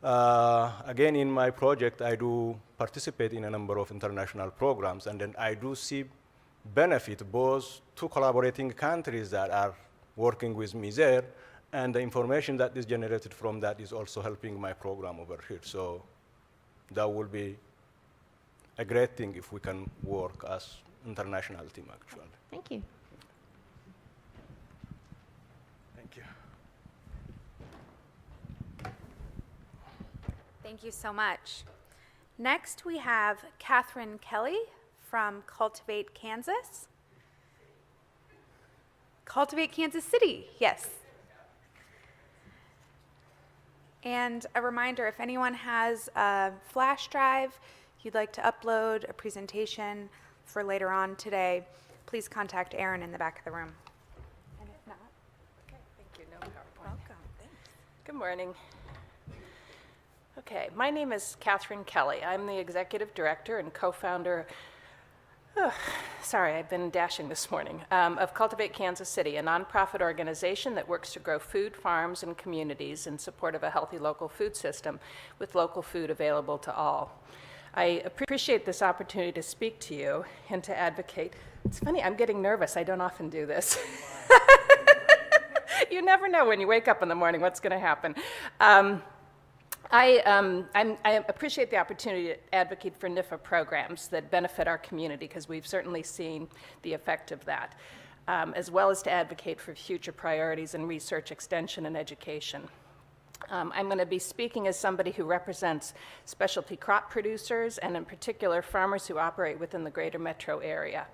Again, in my project, I do participate in a number of international programs, and then I do see benefit both to collaborating countries that are working with me there, and the information that is generated from that is also helping my program over here. So that will be a great thing if we can work as international team, actually. Thank you. Thank you. Thank you so much. Next, we have Katherine Kelly from Cultivate Kansas. Cultivate Kansas City, yes. And a reminder, if anyone has a flash drive you'd like to upload a presentation for later on today, please contact Erin in the back of the room. And if not, okay, thank you. No PowerPoint. welcome. Thanks. Good morning. Okay, my name is Katherine Kelly. I'm the executive director and co-founder, sorry, I've been dashing this morning, of Cultivate Kansas City, a nonprofit organization that works to grow food, farms, and communities in support of a healthy local food system with local food available to all. I appreciate this opportunity to speak to you and to advocate. It's funny, I'm getting nervous. I don't often do this. You never know when you wake up in the morning what's going to happen. I appreciate the opportunity to advocate for NIFA programs that benefit our community, because we've certainly seen the effect of that, as well as to advocate for future priorities in research, extension, and education. I'm going to be speaking as somebody who represents specialty crop producers, and in particular farmers who operate within the greater metro area.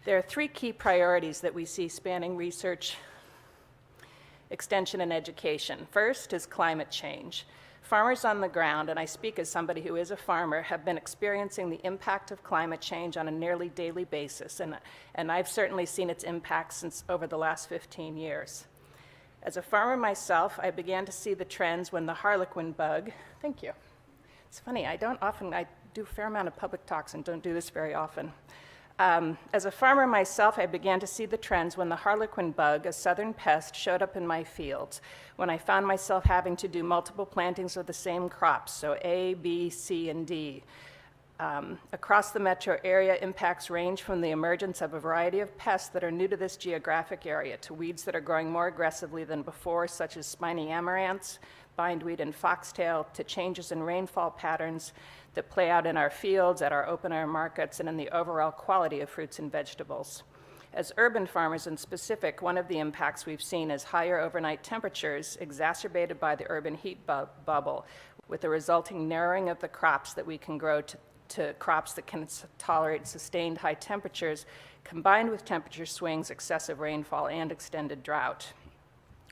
There are three key priorities that we see spanning research, extension, and education. First is climate change. Farmers on the ground, and I speak as somebody who is a farmer, have been experiencing the impact of climate change on a nearly daily basis, and I've certainly seen its impact since over the last 15 years. As a farmer myself, I began to see the trends when the harlequin bug, thank you, It's funny, I do a fair amount of public talks and don't do this very often. As a farmer myself, I began to see the trends when the harlequin bug, a southern pest, showed up in my fields, when I found myself having to do multiple plantings of the same crops, so A, B, C, and D. Across the metro area, impacts range from the emergence of a variety of pests that are new to this geographic area to weeds that are growing more aggressively than before, such as spiny amaranths, bindweed, and foxtail, to changes in rainfall patterns that play out in our fields, at our open-air markets, and in the overall quality of fruits and vegetables. As urban farmers in specific, one of the impacts we've seen is higher overnight temperatures exacerbated by the urban heat bubble, with the resulting narrowing of the crops that we can grow to crops that can tolerate sustained high temperatures, combined with temperature swings, excessive rainfall, and extended drought.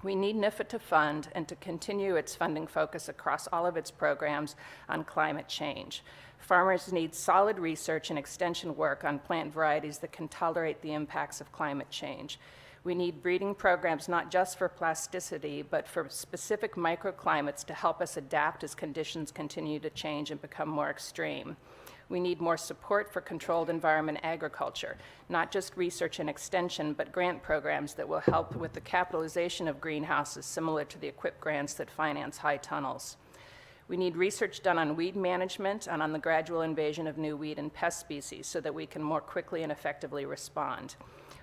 We need NIFA to fund and to continue its funding focus across all of its programs on climate change. Farmers need solid research and extension work on plant varieties that can tolerate the impacts of climate change. We need breeding programs not just for plasticity, but for specific microclimates to help us adapt as conditions continue to change and become more extreme. We need more support for controlled environment agriculture, not just research and extension, but grant programs that will help with the capitalization of greenhouses similar to the EQIP grants that finance high tunnels. We need research done on weed management and on the gradual invasion of new weed and pest species so that we can more quickly and effectively respond.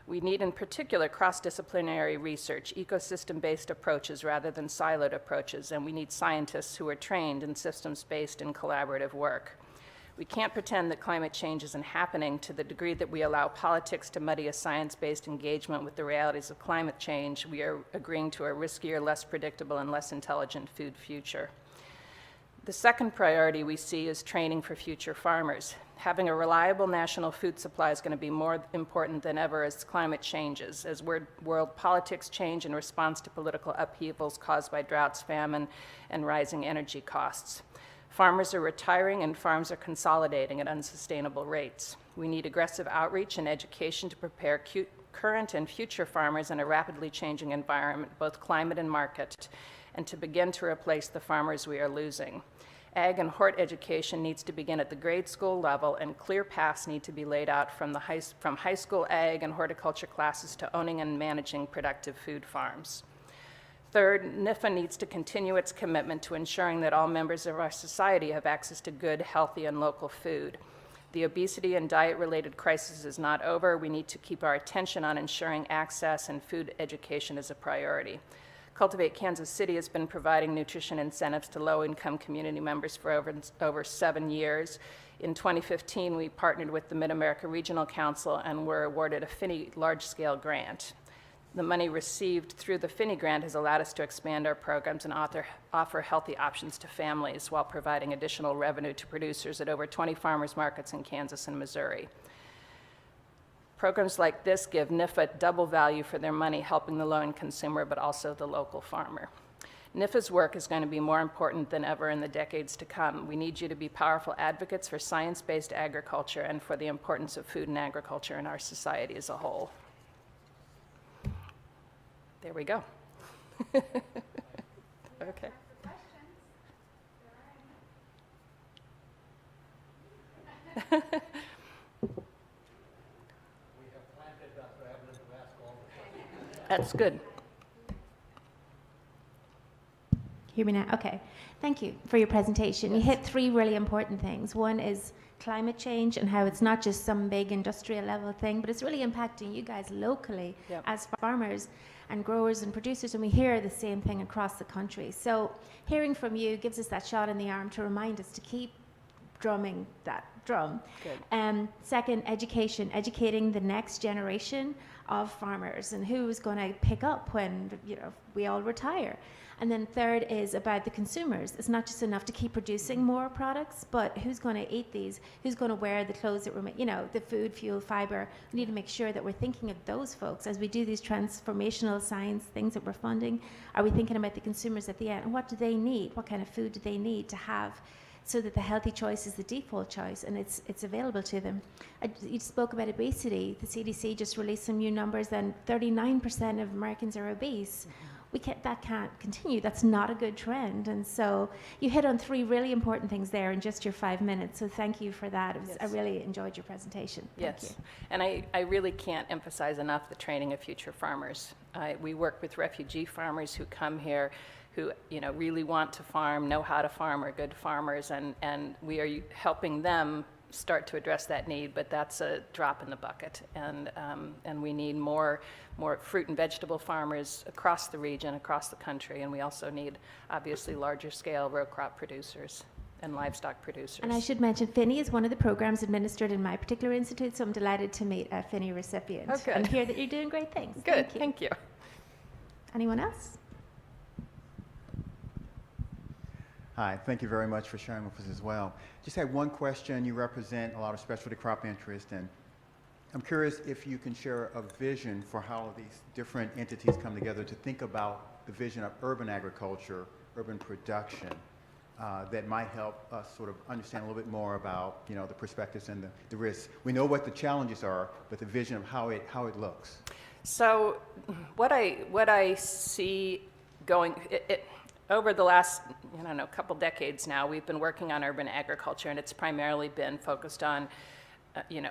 We need, in particular, cross-disciplinary research, ecosystem-based approaches rather than siloed approaches, and we need scientists who are trained in systems-based and collaborative work. We can't pretend that climate change isn't happening to the degree that we allow politics to muddy a science-based engagement with the realities of climate change. We are agreeing to a riskier, less predictable, and less intelligent food future. The second priority we see is training for future farmers. Having a reliable national food supply is going to be more important than ever as climate changes, as world politics change in response to political upheavals caused by droughts, famine, and rising energy costs. Farmers are retiring and farms are consolidating at unsustainable rates. We need aggressive outreach and education to prepare current and future farmers in a rapidly changing environment, both climate and market, and to begin to replace the farmers we are losing. Ag and hort education needs to begin at the grade school level, and clear paths need to be laid out from high school ag and horticulture classes to owning and managing productive food farms. Third, NIFA needs to continue its commitment to ensuring that all members of our society have access to good, healthy, and local food. The obesity and diet-related crisis is not over. We need to keep our attention on ensuring access, and food education is a priority. Cultivate Kansas City has been providing nutrition incentives to low-income community members for over 7 years. In 2015, we partnered with the Mid-America Regional Council and were awarded a Finney large-scale grant. The money received through the Finney grant has allowed us to expand our programs and offer healthy options to families while providing additional revenue to producers at over 20 farmers markets in Kansas and Missouri. Programs like this give NIFA double value for their money, helping the low-end consumer, but also the local farmer. NIFA's work is going to be more important than ever in the decades to come. We need you to be powerful advocates for science-based agriculture and for the importance of food and agriculture in our society as a whole. There we go. Okay. That's good. Hear me now? Okay. Thank you for your presentation. You hit three really important things. One is climate change and how it's not just some big industrial level thing, but it's really impacting you guys locally as farmers and growers and producers, and we hear the same thing across the country. So hearing from you gives us that shot in the arm to remind us to keep drumming that drum. Good. Second, education, educating the next generation of farmers and who's going to pick up when we all retire. And then third is about the consumers. It's not just enough to keep producing more products, but who's going to eat these? Who's going to wear the clothes that we're the food, fuel, fiber? We need to make sure that we're thinking of those folks as we do these transformational science things that we're funding. Are we thinking about the consumers at the end? And what do they need? What kind of food do they need to have so that the healthy choice is the default choice and it's available to them? You spoke about obesity. The CDC just released some new numbers, and 39% of Americans are obese. that can't continue. That's not a good trend. And so you hit on 3 really important things there in just your 5 minutes. So thank you for that. I really enjoyed your presentation. Thank you. And I really can't emphasize enough the training of future farmers. We work with refugee farmers who come here who really want to farm, know how to farm, are good farmers, and we are helping them start to address that need, but that's a drop in the bucket. And we need more fruit and vegetable farmers across the region, across the country, and we also need, obviously, larger scale row crop producers and livestock producers. And I should mention, Finney is one of the programs administered in my particular institute, so I'm delighted to meet a Finney recipient. Oh, good. And hear that you're doing great things. Good, thank you. Anyone else? Hi, thank you very much for sharing with us as well. Just had one question. You represent a lot of specialty crop interest, and I'm curious if you can share a vision for how these different entities come together to think about the vision of urban agriculture, urban production, that might help us sort of understand a little bit more about, the perspectives and the risks. We know what the challenges are, but the vision of how it looks. So what I see going, over the last, couple decades now, we've been working on urban agriculture, and it's primarily been focused on,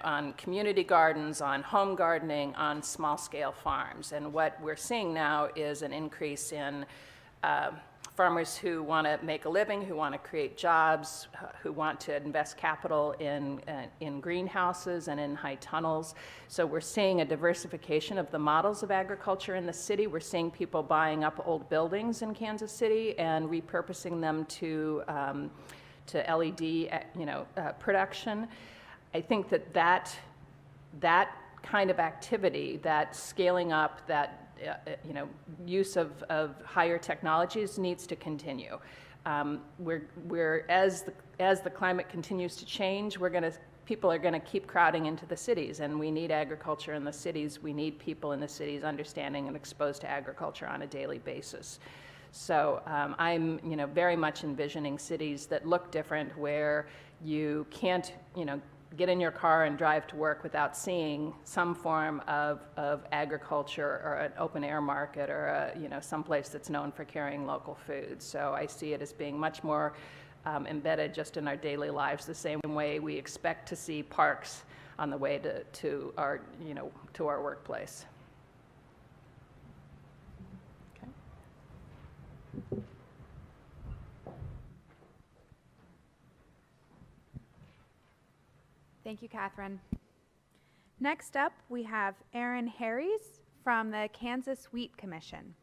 on community gardens, on home gardening, on small-scale farms. And what we're seeing now is an increase in farmers who want to make a living, who want to create jobs, who want to invest capital in greenhouses and in high tunnels. So we're seeing a diversification of the models of agriculture in the city. We're seeing people buying up old buildings in Kansas City and repurposing them to LED, production. I think that kind of activity, that scaling up, that use of higher technologies needs to continue. As the climate continues to change, people are going to keep crowding into the cities, and we need agriculture in the cities. We need people in the cities understanding and exposed to agriculture on a daily basis. So I'm very much envisioning cities that look different, where you can't get in your car and drive to work without seeing some form of agriculture or an open air market or some place that's known for carrying local food. So I see it as being much more embedded just in our daily lives, the same way we expect to see parks on the way to our workplace. Okay. Thank you, Catherine. Next up, we have Aaron Harries from the Kansas Wheat Commission.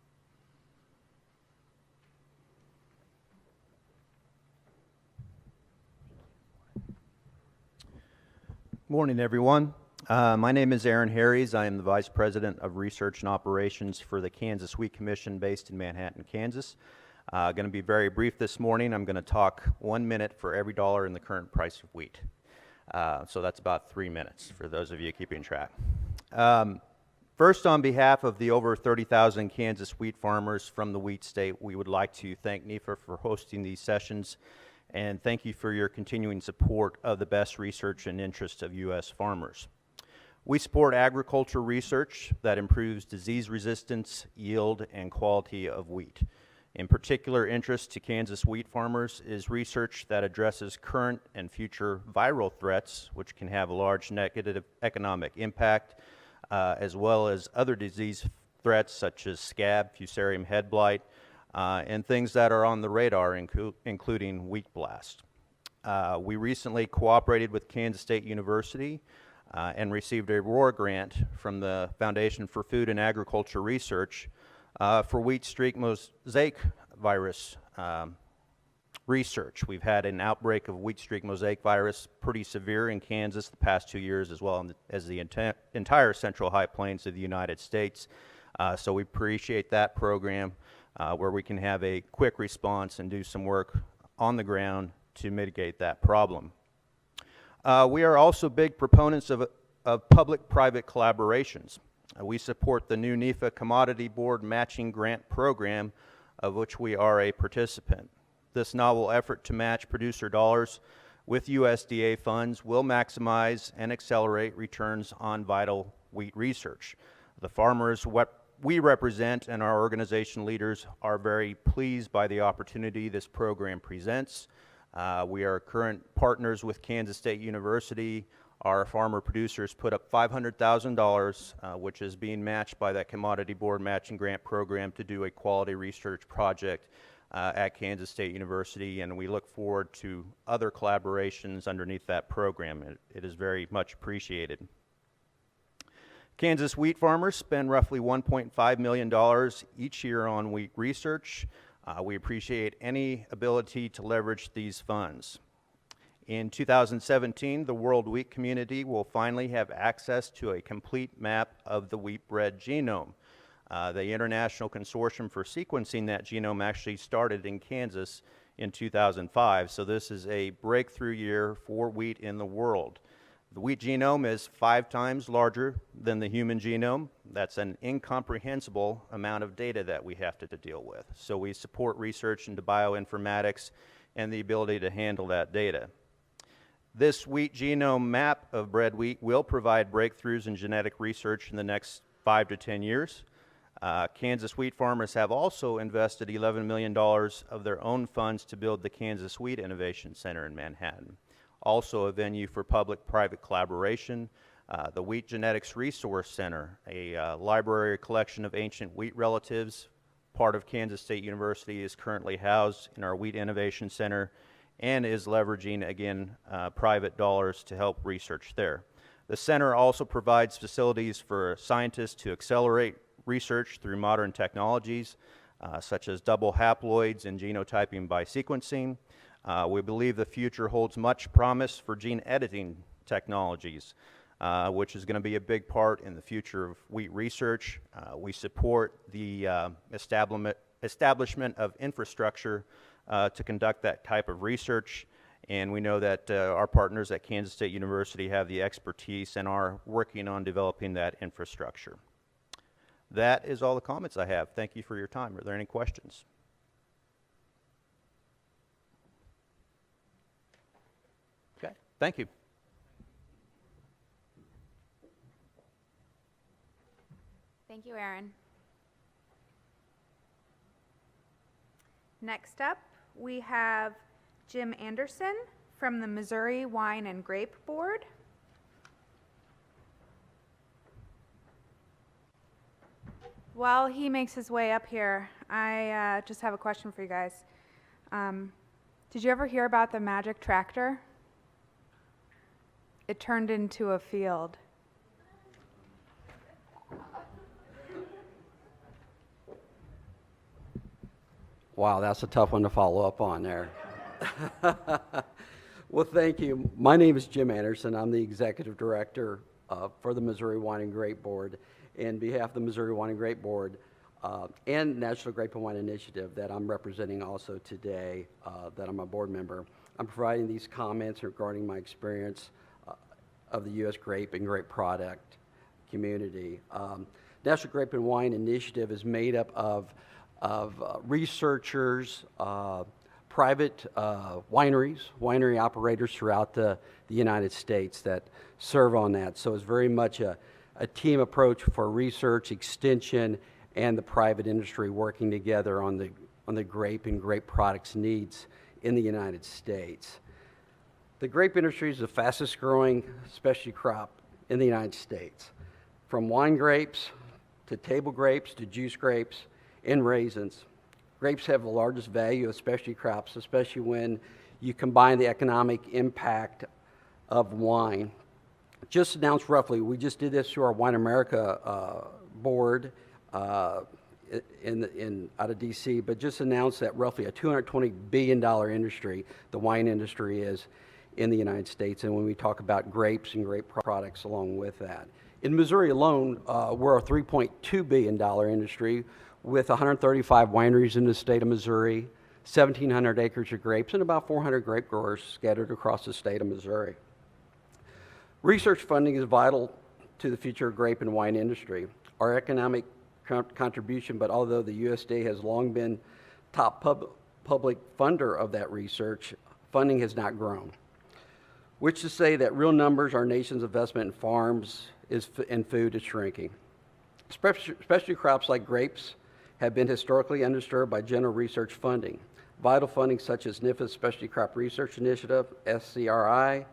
Morning, everyone. My name is Aaron Harries. I am the Vice President of Research and Operations for the Kansas Wheat Commission based in Manhattan, Kansas. Going to be very brief this morning. I'm going to talk 1 minute for every dollar in the current price of wheat. So that's about 3 minutes for those of you keeping track. First, on behalf of the over 30,000 Kansas wheat farmers from the wheat state, we would like to thank NIFA for hosting these sessions, and thank you for your continuing support of the best research and interests of U.S. farmers. We support agriculture research that improves disease resistance, yield, and quality of wheat. In particular interest to Kansas wheat farmers is research that addresses current and future viral threats, which can have a large negative economic impact, as well as other disease threats such as scab, fusarium head blight, and things that are on the radar, including wheat blast. We recently cooperated with Kansas State University and received a ROAR grant from the Foundation for Food and Agriculture Research for wheat streak mosaic virus research. We've had an outbreak of wheat streak mosaic virus pretty severe in Kansas the past 2 years, as well as the entire central high plains of the United States. So we appreciate that program where we can have a quick response and do some work on the ground to mitigate that problem. We are also big proponents of public-private collaborations. We support the new NIFA Commodity Board Matching Grant Program, of which we are a participant. This novel effort to match producer dollars with USDA funds will maximize and accelerate returns on vital wheat research. The farmers we represent and our organization leaders are very pleased by the opportunity this program presents. We are current partners with Kansas State University. Our farmer producers put up $500,000, which is being matched by that Commodity Board Matching Grant Program to do a quality research project at Kansas State University, and we look forward to other collaborations underneath that program. It is very much appreciated. Kansas wheat farmers spend roughly $1.5 million each year on wheat research. We appreciate any ability to leverage these funds. In 2017, the world wheat community will finally have access to a complete map of the wheat bread genome. The International Consortium for Sequencing that genome actually started in Kansas in 2005, so this is a breakthrough year for wheat in the world. The wheat genome is 5 times larger than the human genome. That's an incomprehensible amount of data that we have to deal with. So we support research into bioinformatics and the ability to handle that data. This wheat genome map of bread wheat will provide breakthroughs in genetic research in the next 5 to 10 years. Kansas wheat farmers have also invested $11 million of their own funds to build the Kansas Wheat Innovation Center in Manhattan. Also a venue for public-private collaboration, the Wheat Genetics Resource Center, a library collection of ancient wheat relatives. Part of Kansas State University is currently housed in our Wheat Innovation Center and is leveraging, again, private dollars to help research there. The center also provides facilities for scientists to accelerate research through modern technologies, such as double haploids and genotyping by sequencing. We believe the future holds much promise for gene editing technologies, which is going to be a big part in the future of wheat research. We support the establishment of infrastructure to conduct that type of research, and we know that our partners at Kansas State University have the expertise and are working on developing that infrastructure. That is all the comments I have. Thank you for your time. Are there any questions? Okay, thank you. Thank you, Aaron. Next up, we have Jim Anderson from the Missouri Wine and Grape Board. While he makes his way up here, I just have a question for you guys. Did you ever hear about the magic tractor? It turned into a field. Wow, that's a tough one to follow up on there. Well, thank you. My name is Jim Anderson. I'm the Executive Director for the Missouri Wine and Grape Board. In behalf of the Missouri Wine and Grape Board and National Grape and Wine Initiative that I'm representing also today, that I'm a board member, I'm providing these comments regarding my experience of the U.S. grape and grape product community. National Grape and Wine Initiative is made up of researchers, private winery operators throughout the United States that serve on that. So it's very much a team approach for research, extension, and the private industry working together on the grape and grape products needs in the United States. The grape industry is the fastest growing specialty crop in the United States. From wine grapes to table grapes to juice grapes and raisins. Grapes have the largest value of specialty crops, especially when you combine the economic impact of wine. Just announced roughly, we just did this through our Wine America board out of DC, but just announced that roughly a $220 billion industry, the wine industry is in the United States, and when we talk about grapes and grape products along with that. In Missouri alone, we're a $3.2 billion industry with 135 wineries in the state of Missouri, 1,700 acres of grapes, and about 400 grape growers scattered across the state of Missouri. Research funding is vital to the future of grape and wine industry. Our economic contribution, but although the USDA has long been top public funder of that research, funding has not grown. Which to say that real numbers, our nation's investment in farms and food is shrinking. Specialty crops like grapes have been historically undisturbed by general research funding. Vital funding such as NIFA's Specialty Crop Research Initiative, SCRI,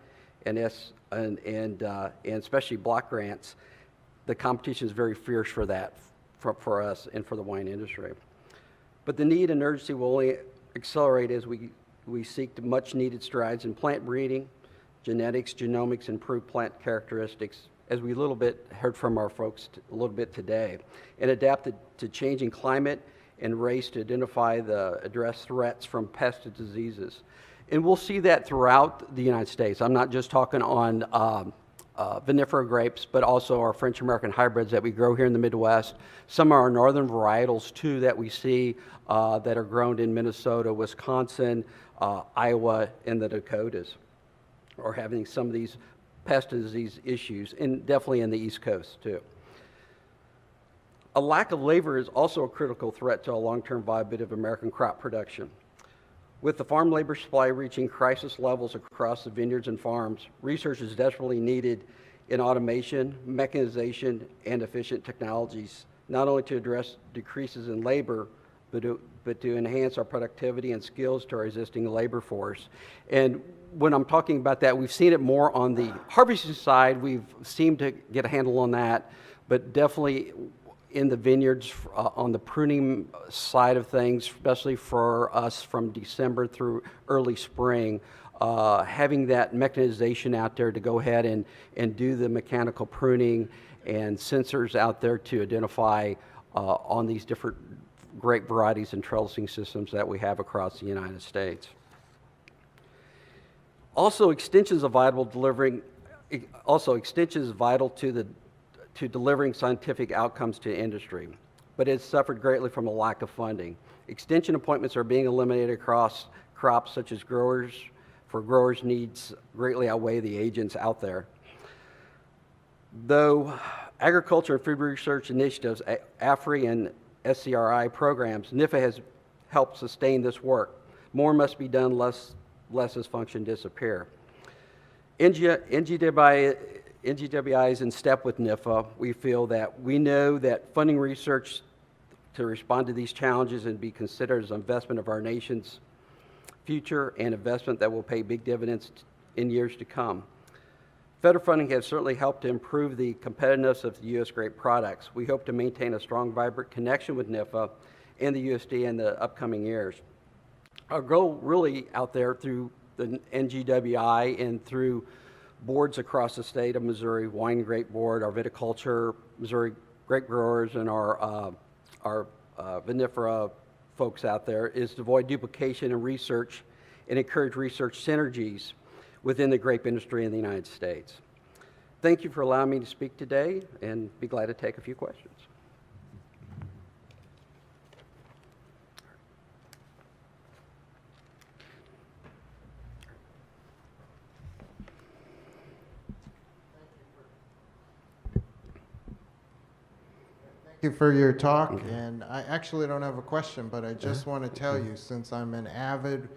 and specialty block grants, the competition is very fierce for that, for us and for the wine industry. But the need and urgency will only accelerate as we seek much needed strides in plant breeding, genetics, genomics, improved plant characteristics, as we heard from our folks a little bit today, and adapt to changing climate and race to address threats from pests and diseases. And we'll see that throughout the United States. I'm not just talking on vinifera grapes, but also our French American hybrids that we grow here in the Midwest. Some of our northern varietals too that we see that are grown in Minnesota, Wisconsin, Iowa, and the Dakotas are having some of these pest and disease issues, and definitely in the East Coast too. A lack of labor is also a critical threat to a long-term viability of American crop production. With the farm labor supply reaching crisis levels across the vineyards and farms, research is desperately needed in automation, mechanization, and efficient technologies, not only to address decreases in labor, but to enhance our productivity and skills to our existing labor force. And when I'm talking about that, we've seen it more on the harvesting side. We've seemed to get a handle on that, but definitely in the vineyards, on the pruning side of things, especially for us from December through early spring, having that mechanization out there to go ahead and do the mechanical pruning and sensors out there to identify on these different grape varieties and trellising systems that we have across the United States. Also, extension is vital to delivering scientific outcomes to industry, but it's suffered greatly from a lack of funding. Extension appointments are being eliminated across crops such as growers needs greatly outweigh the agents out there. Though agriculture and food research initiatives, AFRI and SCRI programs, NIFA has helped sustain this work. More must be done, less as function disappear. NGWI is in step with NIFA. We feel that we know that funding research to respond to these challenges and be considered as an investment of our nation's future and investment that will pay big dividends in years to come. Federal funding has certainly helped to improve the competitiveness of the U.S. grape products. We hope to maintain a strong, vibrant connection with NIFA and the USDA in the upcoming years. Our goal really out there through the NGWI and through boards across the state of Missouri, Wine and Grape Board, our viticulture, Missouri grape growers, and our vinifera folks out there, is to avoid duplication in research and encourage research synergies within the grape industry in the United States. Thank you for allowing me to speak today, and be glad to take a few questions. Thank you for your talk, and I actually don't have a question, but I just want to tell you, since I'm an avid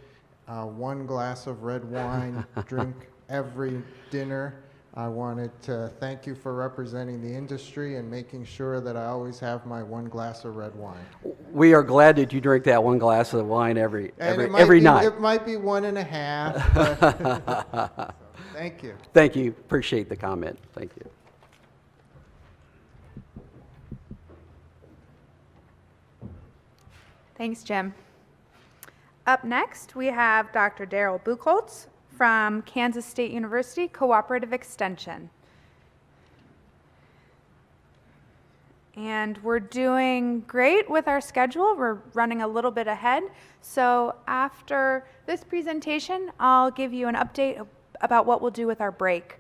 one glass of red wine drink every dinner, I wanted to thank you for representing the industry and making sure that I always have my one glass of red wine. We are glad that you drink that one glass of wine every night. It might be 1.5, but so, thank you. Thank you. Appreciate the comment. Thank you. Thanks, Jim. Up next, we have Dr. Darrell Buchholz from Kansas State University Cooperative Extension. And we're doing great with our schedule. We're running a little bit ahead. So after this presentation, I'll give you an update about what we'll do with our break.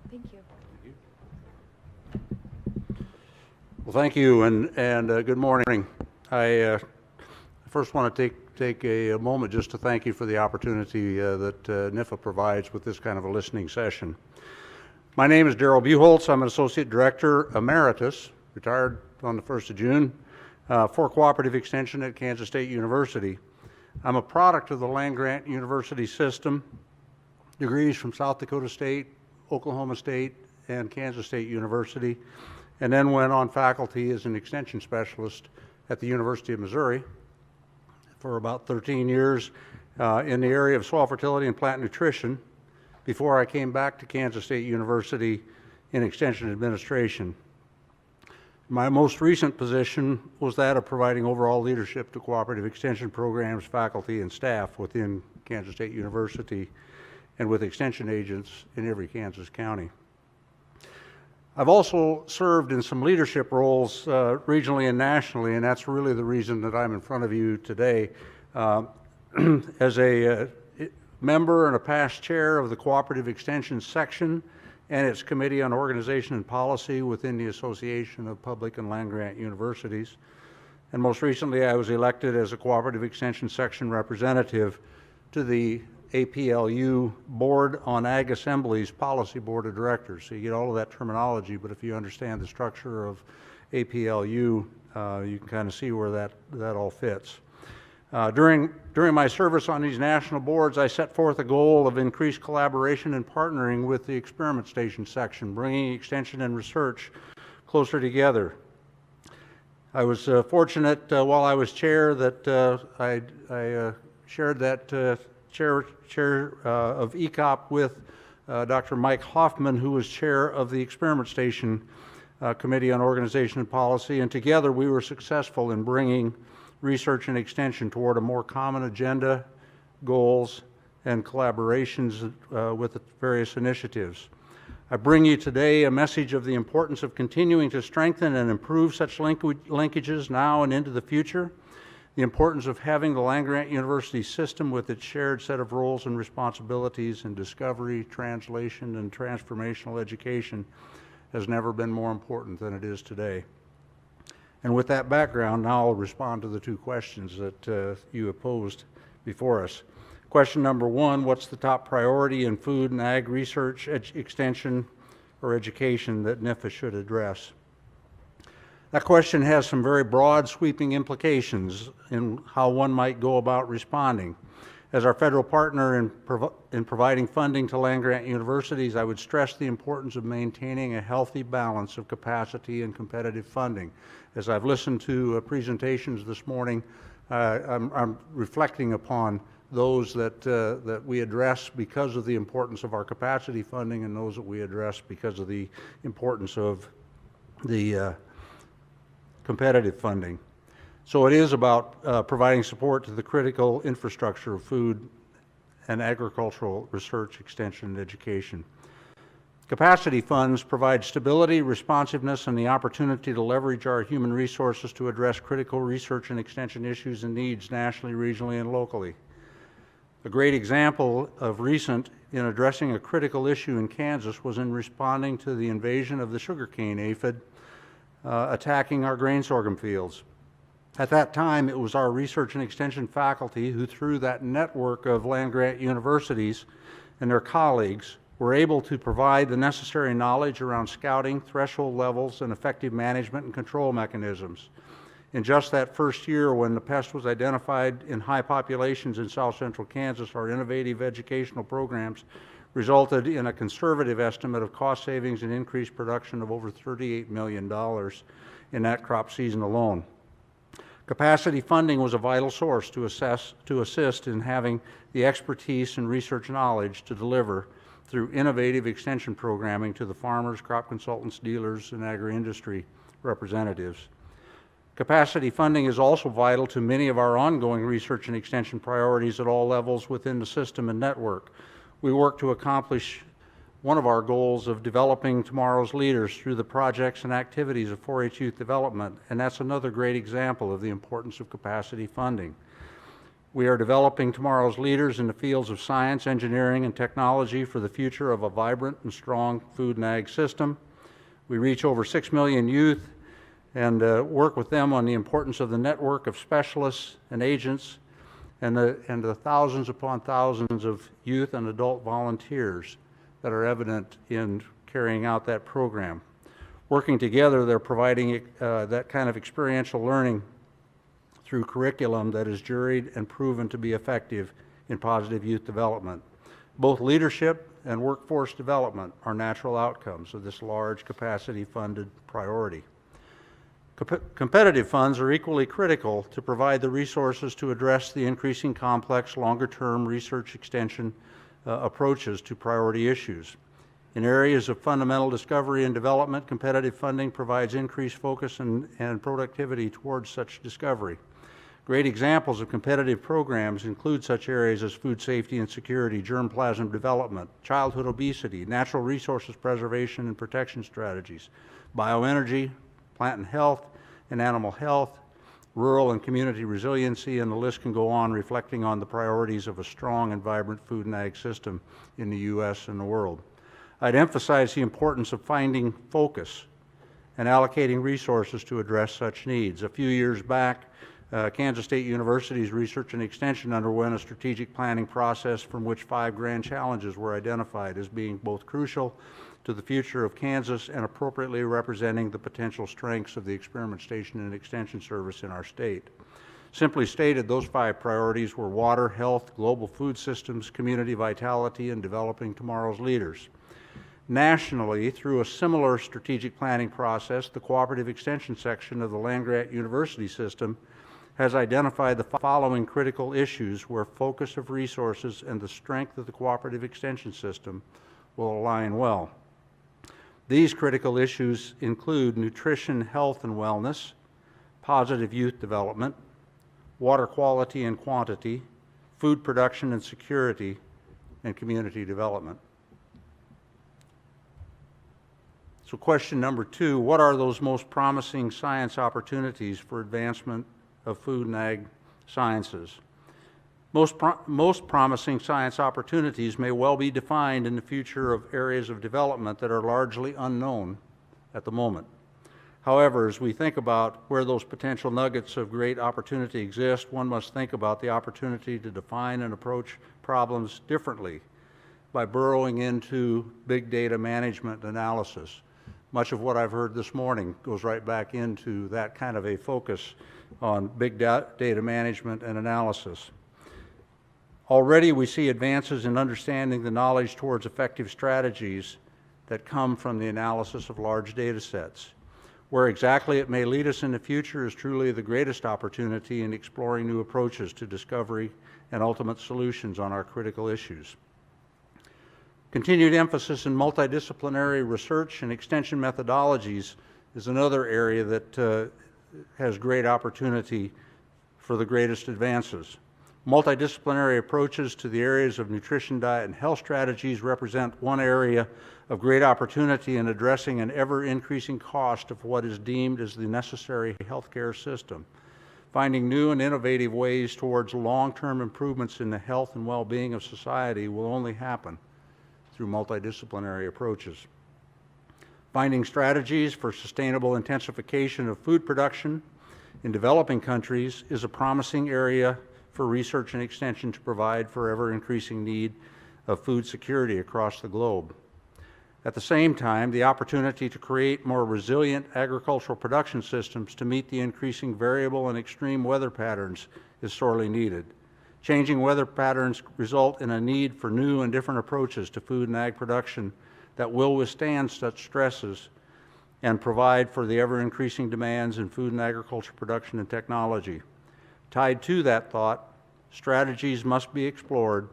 Thank you. Well, thank you, and good morning. I first want to take a moment just to thank you for the opportunity that NIFA provides with this kind of a listening session. My name is Darrell Buchholz. I'm an Associate Director Emeritus, retired on the 1st of June, for Cooperative Extension at Kansas State University. I'm a product of the land-grant university system, degrees from South Dakota State, Oklahoma State, and Kansas State University. and then went on faculty as an extension specialist at the University of Missouri for about 13 years in the area of soil fertility and plant nutrition before I came back to Kansas State University in extension administration. My most recent position was that of providing overall leadership to cooperative extension programs, faculty, and staff within Kansas State University and with extension agents in every Kansas county. I've also served in some leadership roles regionally and nationally, and that's really the reason that I'm in front of you today. As a member and a past chair of the Cooperative Extension Section and its Committee on Organization and Policy within the Association of Public and Land-Grant Universities. And most recently, I was elected as a Cooperative Extension Section representative to the APLU Board on Ag Assemblies Policy Board of Directors. So you get all of that terminology, but if you understand the structure of APLU, you can kind of see where that all fits. During my service on these national boards, I set forth a goal of increased collaboration and partnering with the Experiment Station section, bringing extension and research closer together. I was fortunate while I was chair that I shared that chair of ECOP with Dr. Mike Hoffman, who was chair of the Experiment Station Committee on Organization and Policy, and together we were successful in bringing research and extension toward a more common agenda, goals, and collaborations with the various initiatives. I bring you today a message of the importance of continuing to strengthen and improve such linkages now and into the future, the importance of having the land-grant university system with its shared set of roles and responsibilities in discovery, translation, and transformational education has never been more important than it is today. And with that background, now I'll respond to the two questions that you have posed before us. Question number one, what's the top priority in food and ag research, extension, or education that NIFA should address? That question has some very broad, sweeping implications in how one might go about responding. As our federal partner in providing funding to land-grant universities, I would stress the importance of maintaining a healthy balance of capacity and competitive funding. As I've listened to presentations this morning, I'm reflecting upon those that we address because of the importance of our capacity funding and those that we address because of the importance of the competitive funding. So it is about providing support to the critical infrastructure of food and agricultural research, extension, and education. Capacity funds provide stability, responsiveness, and the opportunity to leverage our human resources to address critical research and extension issues and needs nationally, regionally, and locally. A great example of recent in addressing a critical issue in Kansas was in responding to the invasion of the sugarcane aphid attacking our grain sorghum fields. At that time, it was our research and extension faculty who, through that network of land-grant universities and their colleagues, were able to provide the necessary knowledge around scouting, threshold levels, and effective management and control mechanisms. In just that first year when the pest was identified in high populations in south central Kansas, our innovative educational programs resulted in a conservative estimate of cost savings and increased production of over $38 million in that crop season alone. Capacity funding was a vital source to assist in having the expertise and research knowledge to deliver through innovative extension programming to the farmers, crop consultants, dealers, and agri-industry representatives. Capacity funding is also vital to many of our ongoing research and extension priorities at all levels within the system and network. We work to accomplish one of our goals of developing tomorrow's leaders through the projects and activities of 4-H youth development, and that's another great example of the importance of capacity funding. We are developing tomorrow's leaders in the fields of science, engineering, and technology for the future of a vibrant and strong food and ag system. We reach over 6 million youth and work with them on the importance of the network of specialists and agents and the thousands upon thousands of youth and adult volunteers that are evident in carrying out that program. Working together, they're providing that kind of experiential learning through curriculum that is juried and proven to be effective in positive youth development. Both leadership and workforce development are natural outcomes of this large capacity-funded priority. Competitive funds are equally critical to provide the resources to address the increasing complex, longer-term research extension approaches to priority issues. In areas of fundamental discovery and development, competitive funding provides increased focus and productivity towards such discovery. Great examples of competitive programs include such areas as food safety and security, germplasm development, childhood obesity, natural resources preservation and protection strategies, bioenergy, plant and health, and animal health, rural and community resiliency, and the list can go on, reflecting on the priorities of a strong and vibrant food and ag system in the U.S. and the world. I'd emphasize the importance of finding focus and allocating resources to address such needs. A few years back, Kansas State University's Research and Extension underwent a strategic planning process from which 5 grand challenges were identified as being both crucial to the future of Kansas and appropriately representing the potential strengths of the experimentation and extension service in our state. Simply stated, those 5 priorities were water, health, global food systems, community vitality, and developing tomorrow's leaders. Nationally, through a similar strategic planning process, the Cooperative Extension section of the land-grant university system has identified the following critical issues where focus of resources and the strength of the Cooperative Extension system will align well. These critical issues include nutrition, health, and wellness, positive youth development, water quality and quantity, food production and security, and community development. So question number 2, what are those most promising science opportunities for advancement of food and ag sciences? Most promising science opportunities may well be defined in the future of areas of development that are largely unknown at the moment. However, as we think about where those potential nuggets of great opportunity exist, one must think about the opportunity to define and approach problems differently by burrowing into big data management analysis. Much of what I've heard this morning goes right back into that kind of a focus on big data management and analysis. Already we see advances in understanding the knowledge towards effective strategies that come from the analysis of large data sets. Where exactly it may lead us in the future is truly the greatest opportunity in exploring new approaches to discovery and ultimate solutions on our critical issues. Continued emphasis in multidisciplinary research and extension methodologies is another area that has great opportunity for the greatest advances. Multidisciplinary approaches to the areas of nutrition, diet, and health strategies represent one area of great opportunity in addressing an ever-increasing cost of what is deemed as the necessary healthcare system. Finding new and innovative ways towards long-term improvements in the health and well-being of society will only happen through multidisciplinary approaches. Finding strategies for sustainable intensification of food production in developing countries is a promising area for research and extension to provide for ever-increasing need of food security across the globe. At the same time, the opportunity to create more resilient agricultural production systems to meet the increasing variable and extreme weather patterns is sorely needed. Changing weather patterns result in a need for new and different approaches to food and ag production that will withstand such stresses and provide for the ever-increasing demands in food and agriculture production and technology. Tied to that thought, strategies must be explored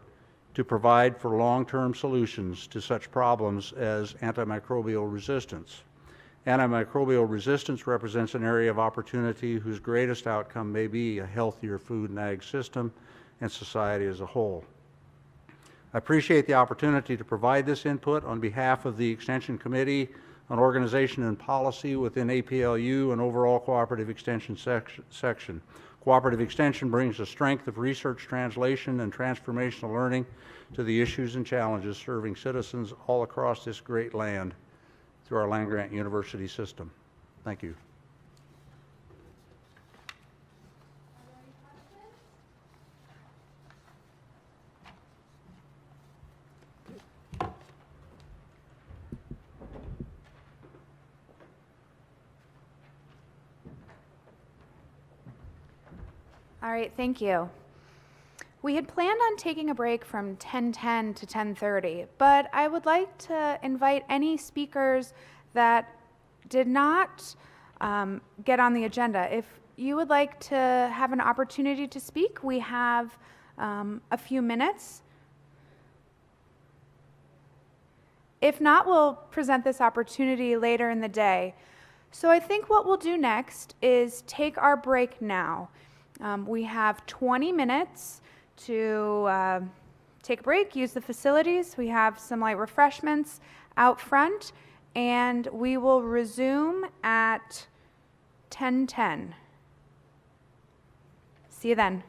to provide for long-term solutions to such problems as antimicrobial resistance. Antimicrobial resistance represents an area of opportunity whose greatest outcome may be a healthier food and ag system and society as a whole. I appreciate the opportunity to provide this input on behalf of the Extension Committee on Organization and Policy within APLU and overall Cooperative Extension section. Cooperative Extension brings the strength of research, translation, and transformational learning to the issues and challenges serving citizens all across this great land through our land-grant university system. Thank you. All right, thank you. We had planned on taking a break from 10:10 to 10:30, but I would like to invite any speakers that did not get on the agenda. If you would like to have an opportunity to speak, we have a few minutes. If not, we'll present this opportunity later in the day. So I think what we'll do next is take our break now. We have 20 minutes to take a break, use the facilities. We have some light refreshments out front, and we will resume at 10:10. See you then.